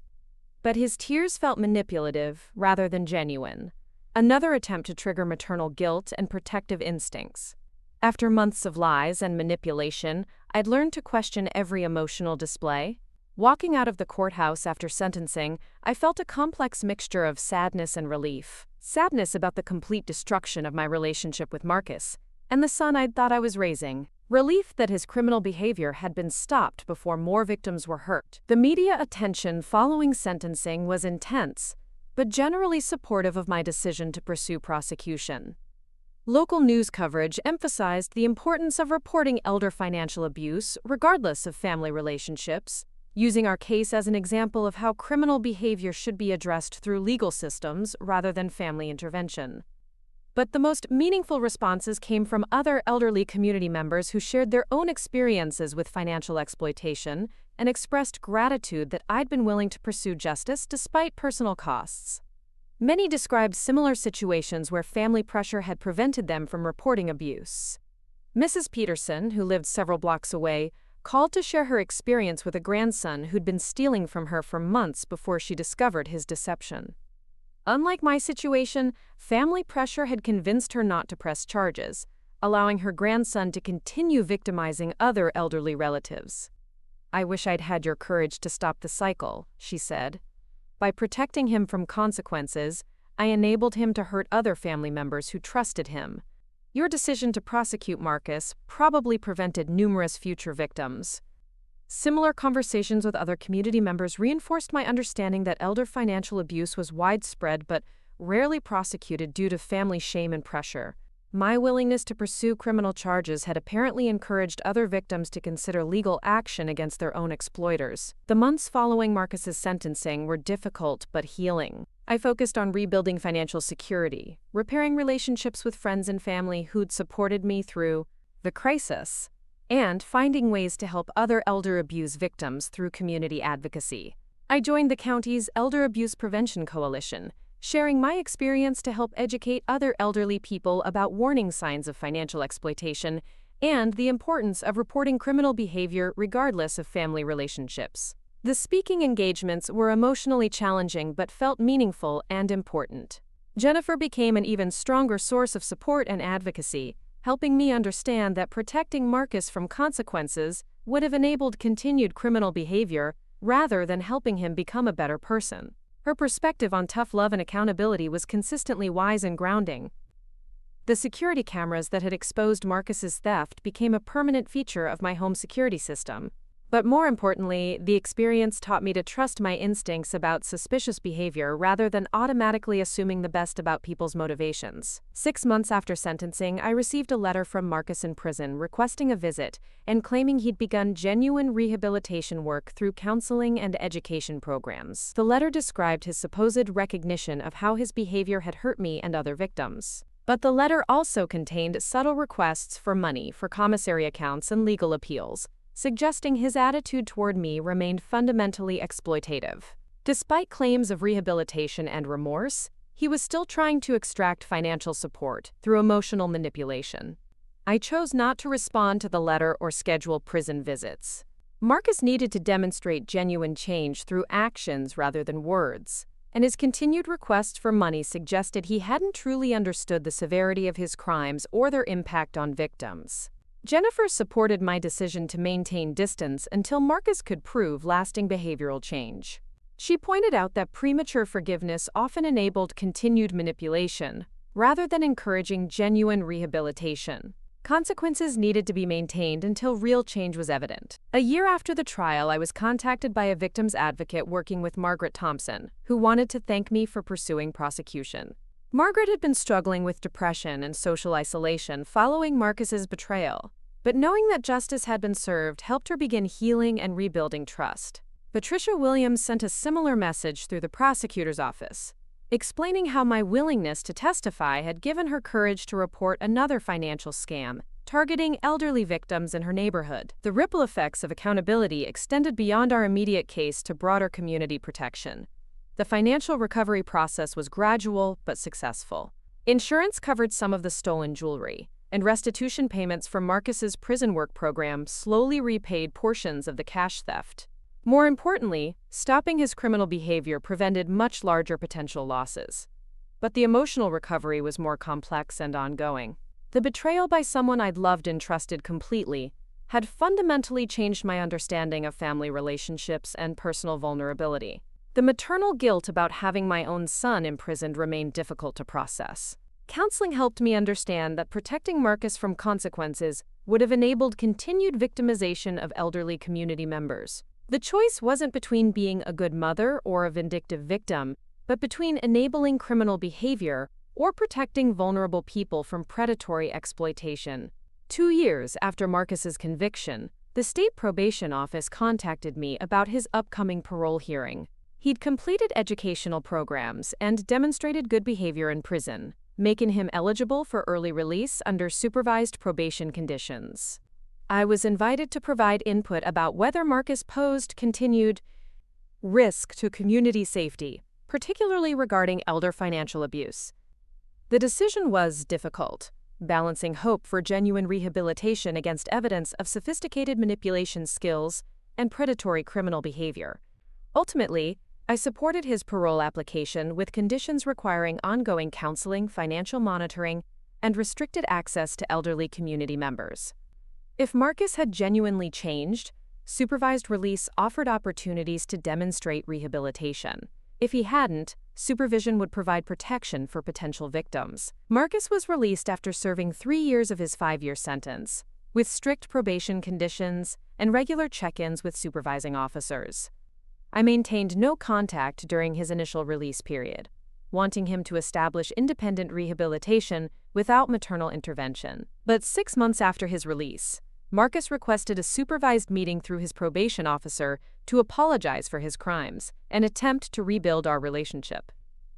But his tears felt manipulative rather than genuine, another attempt to trigger maternal guilt and protective instincts. After months of lies and manipulation, I'd learned to question every emotional display. Walking out of the courthouse after sentencing, I felt a complex mixture of sadness and relief. Sadness about the complete destruction of my relationship with Marcus and the son I'd thought I was raising. Relief that his criminal behavior had been stopped before more victims were hurt. The media attention following sentencing was intense, but generally supportive of my decision to pursue prosecution. Local news coverage emphasized the importance of reporting elder financial abuse, regardless of family relationships, using our case as an example of how criminal behavior should be addressed through legal systems rather than family intervention. But the most meaningful responses came from other elderly community members who shared their own experiences with financial exploitation and expressed gratitude that I'd been willing to pursue justice despite personal costs. Many described similar situations where family pressure had prevented them from reporting abuse. Mrs. Peterson, who lived several blocks away, called to share her experience with a grandson who'd been stealing from her for months before she discovered his deception. Unlike my situation, family pressure had convinced her not to press charges, allowing her grandson to continue victimizing other elderly relatives. "I wish I'd had your courage to stop the cycle," she said. "By protecting him from consequences, I enabled him to hurt other family members who trusted him. Your decision to prosecute Marcus probably prevented numerous future victims." Similar conversations with other community members reinforced my understanding that elder financial abuse was widespread but rarely prosecuted due to family shame and pressure. My willingness to pursue criminal charges had apparently encouraged other victims to consider legal action against their own exploiters. The months following Marcus's sentencing were difficult but healing. I focused on rebuilding financial security, repairing relationships with friends and family who'd supported me through the crisis, and finding ways to help other elder abuse victims through community advocacy. I joined the county's Elder Abuse Prevention Coalition, sharing my experience to help educate other elderly people about warning signs of financial exploitation and the importance of reporting criminal behavior regardless of family relationships. The speaking engagements were emotionally challenging but felt meaningful and important. Jennifer became an even stronger source of support and advocacy, helping me understand that protecting Marcus from consequences would have enabled continued criminal behavior rather than helping him become a better person. Her perspective on tough love and accountability was consistently wise and grounding. The security cameras that had exposed Marcus's theft became a permanent feature of my home security system. But more importantly, the experience taught me to trust my instincts about suspicious behavior rather than automatically assuming the best about people's motivations. 6 months after sentencing, I received a letter from Marcus in prison requesting a visit and claiming he'd begun genuine rehabilitation work through counseling and education programs. The letter described his supposed recognition of how his behavior had hurt me and other victims. But the letter also contained subtle requests for money for commissary accounts and legal appeals, suggesting his attitude toward me remained fundamentally exploitative. Despite claims of rehabilitation and remorse, he was still trying to extract financial support through emotional manipulation. I chose not to respond to the letter or schedule prison visits. Marcus needed to demonstrate genuine change through actions rather than words, and his continued requests for money suggested he hadn't truly understood the severity of his crimes or their impact on victims. Jennifer supported my decision to maintain distance until Marcus could prove lasting behavioral change. She pointed out that premature forgiveness often enabled continued manipulation, rather than encouraging genuine rehabilitation. Consequences needed to be maintained until real change was evident. A year after the trial, I was contacted by a victim's advocate working with Margaret Thompson, who wanted to thank me for pursuing prosecution. Margaret had been struggling with depression and social isolation following Marcus's betrayal, But knowing that justice had been served helped her begin healing and rebuilding trust. Patricia Williams sent a similar message through the prosecutor's office, explaining how my willingness to testify had given her courage to report another financial scam, targeting elderly victims in her neighborhood. The ripple effects of accountability extended beyond our immediate case to broader community protection. The financial recovery process was gradual but successful. Insurance covered some of the stolen jewelry, and restitution payments from Marcus's prison work program slowly repaid portions of the cash theft. More importantly, stopping his criminal behavior prevented much larger potential losses. But the emotional recovery was more complex and ongoing. The betrayal by someone I'd loved and trusted completely had fundamentally changed my understanding of family relationships and personal vulnerability. The maternal guilt about having my own son imprisoned remained difficult to process. Counseling helped me understand that protecting Marcus from consequences would have enabled continued victimization of elderly community members. The choice wasn't between being a good mother or a vindictive victim, but between enabling criminal behavior or protecting vulnerable people from predatory exploitation. 2 years after Marcus's conviction, the state probation office contacted me about his upcoming parole hearing. He'd completed educational programs and demonstrated good behavior in prison, making him eligible for early release under supervised probation conditions. I was invited to provide input about whether Marcus posed continued risk to community safety, particularly regarding elder financial abuse. The decision was difficult, balancing hope for genuine rehabilitation against evidence of sophisticated manipulation skills and predatory criminal behavior. Ultimately, I supported his parole application with conditions requiring ongoing counseling, financial monitoring, and restricted access to elderly community members. If Marcus had genuinely changed, supervised release offered opportunities to demonstrate rehabilitation. If he hadn't, supervision would provide protection for potential victims. Marcus was released after serving 3 years of his 5-year sentence, with strict probation conditions and regular check-ins with supervising officers. I maintained no contact during his initial release period, wanting him to establish independent rehabilitation without maternal intervention. But 6 months after his release, Marcus requested a supervised meeting through his probation officer to apologize for his crimes and attempt to rebuild our relationship.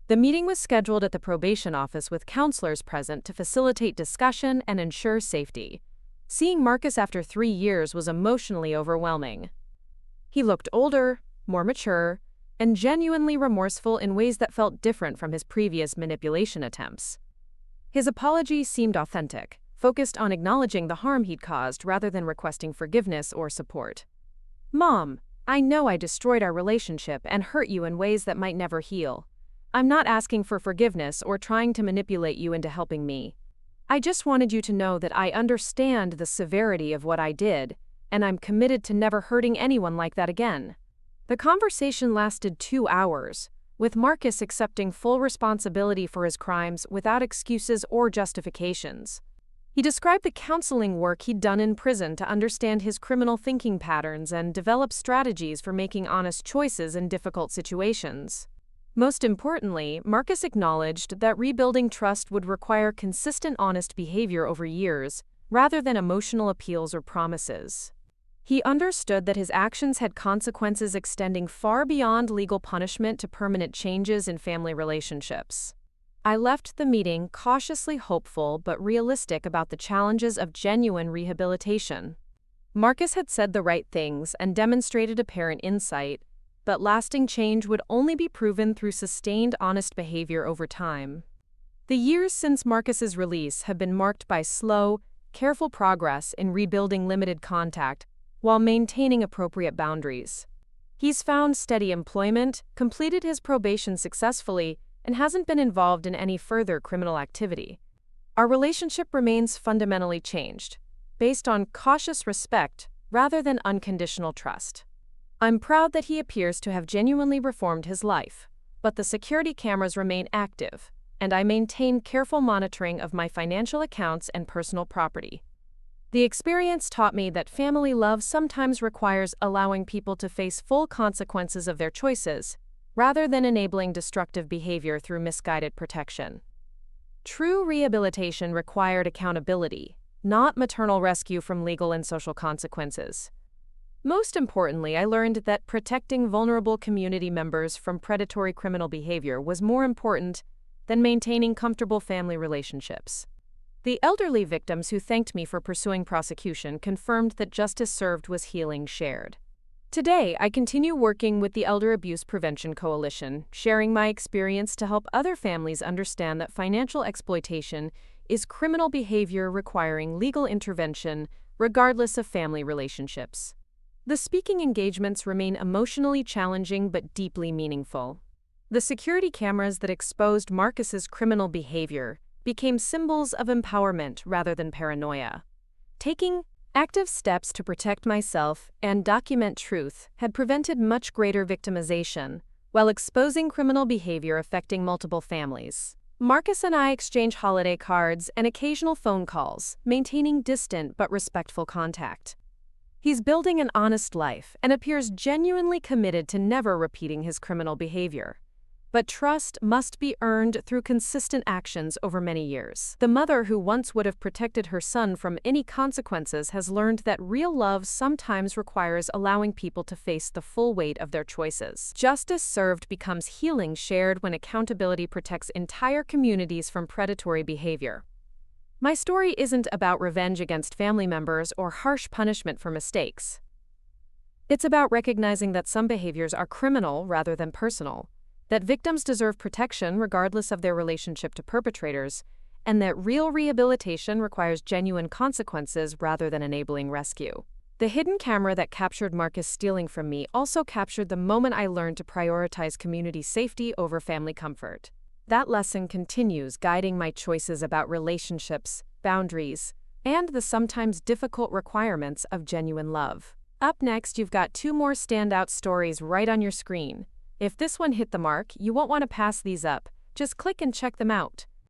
The meeting was scheduled at the probation office with counselors present to facilitate discussion and ensure safety. Seeing Marcus after 3 years was emotionally overwhelming. He looked older, more mature, and genuinely remorseful in ways that felt different from his previous manipulation attempts. His apology seemed authentic, focused on acknowledging the harm he'd caused rather than requesting forgiveness or support. "Mom, I know I destroyed our relationship and hurt you in ways that might never heal. I'm not asking for forgiveness or trying to manipulate you into helping me. I just wanted you to know that I understand the severity of what I did, and I'm committed to never hurting anyone like that again." The conversation lasted 2 hours, with Marcus accepting full responsibility for his crimes without excuses or justifications. He described the counseling work he'd done in prison to understand his criminal thinking patterns and develop strategies for making honest choices in difficult situations. Most importantly, Marcus acknowledged that rebuilding trust would require consistent honest behavior over years, rather than emotional appeals or promises. He understood that his actions had consequences extending far beyond legal punishment to permanent changes in family relationships. I left the meeting cautiously hopeful but realistic about the challenges of genuine rehabilitation. Marcus had said the right things and demonstrated apparent insight, but lasting change would only be proven through sustained honest behavior over time. The years since Marcus's release have been marked by slow, careful progress in rebuilding limited contact while maintaining appropriate boundaries. He's found steady employment, completed his probation successfully, and hasn't been involved in any further criminal activity. Our relationship remains fundamentally changed, based on cautious respect rather than unconditional trust. I'm proud that he appears to have genuinely reformed his life, but the security cameras remain active, and I maintain careful monitoring of my financial accounts and personal property. The experience taught me that family love sometimes requires allowing people to face full consequences of their choices, rather than enabling destructive behavior through misguided protection. True rehabilitation required accountability, not maternal rescue from legal and social consequences. Most importantly, I learned that protecting vulnerable community members from predatory criminal behavior was more important than maintaining comfortable family relationships. The elderly victims who thanked me for pursuing prosecution confirmed that justice served was healing shared. Today, I continue working with the Elder Abuse Prevention Coalition, sharing my experience to help other families understand that financial exploitation is criminal behavior requiring legal intervention, regardless of family relationships. The speaking engagements remain emotionally challenging but deeply meaningful. The security cameras that exposed Marcus's criminal behavior became symbols of empowerment rather than paranoia. Taking active steps to protect myself and document truth had prevented much greater victimization, while exposing criminal behavior affecting multiple families. Marcus and I exchange holiday cards and occasional phone calls, maintaining distant but respectful contact. He's building an honest life and appears genuinely committed to never repeating his criminal behavior. But trust must be earned through consistent actions over many years. The mother who once would have protected her son from any consequences has learned that real love sometimes requires allowing people to face the full weight of their choices. Justice served becomes healing shared when accountability protects entire communities from predatory behavior. My story isn't about revenge against family members or harsh punishment for mistakes. It's about recognizing that some behaviors are criminal rather than personal, that victims deserve protection regardless of their relationship to perpetrators, and that real rehabilitation requires genuine consequences rather than enabling rescue. The hidden camera that captured Marcus stealing from me also captured the moment I learned to prioritize community safety over family comfort. That lesson continues guiding my choices about relationships, boundaries, and the sometimes difficult requirements of genuine love. Up next, you've got 2 more standout stories right on your screen. If this one hit the mark, you won't want to pass these up. Just click and check them out.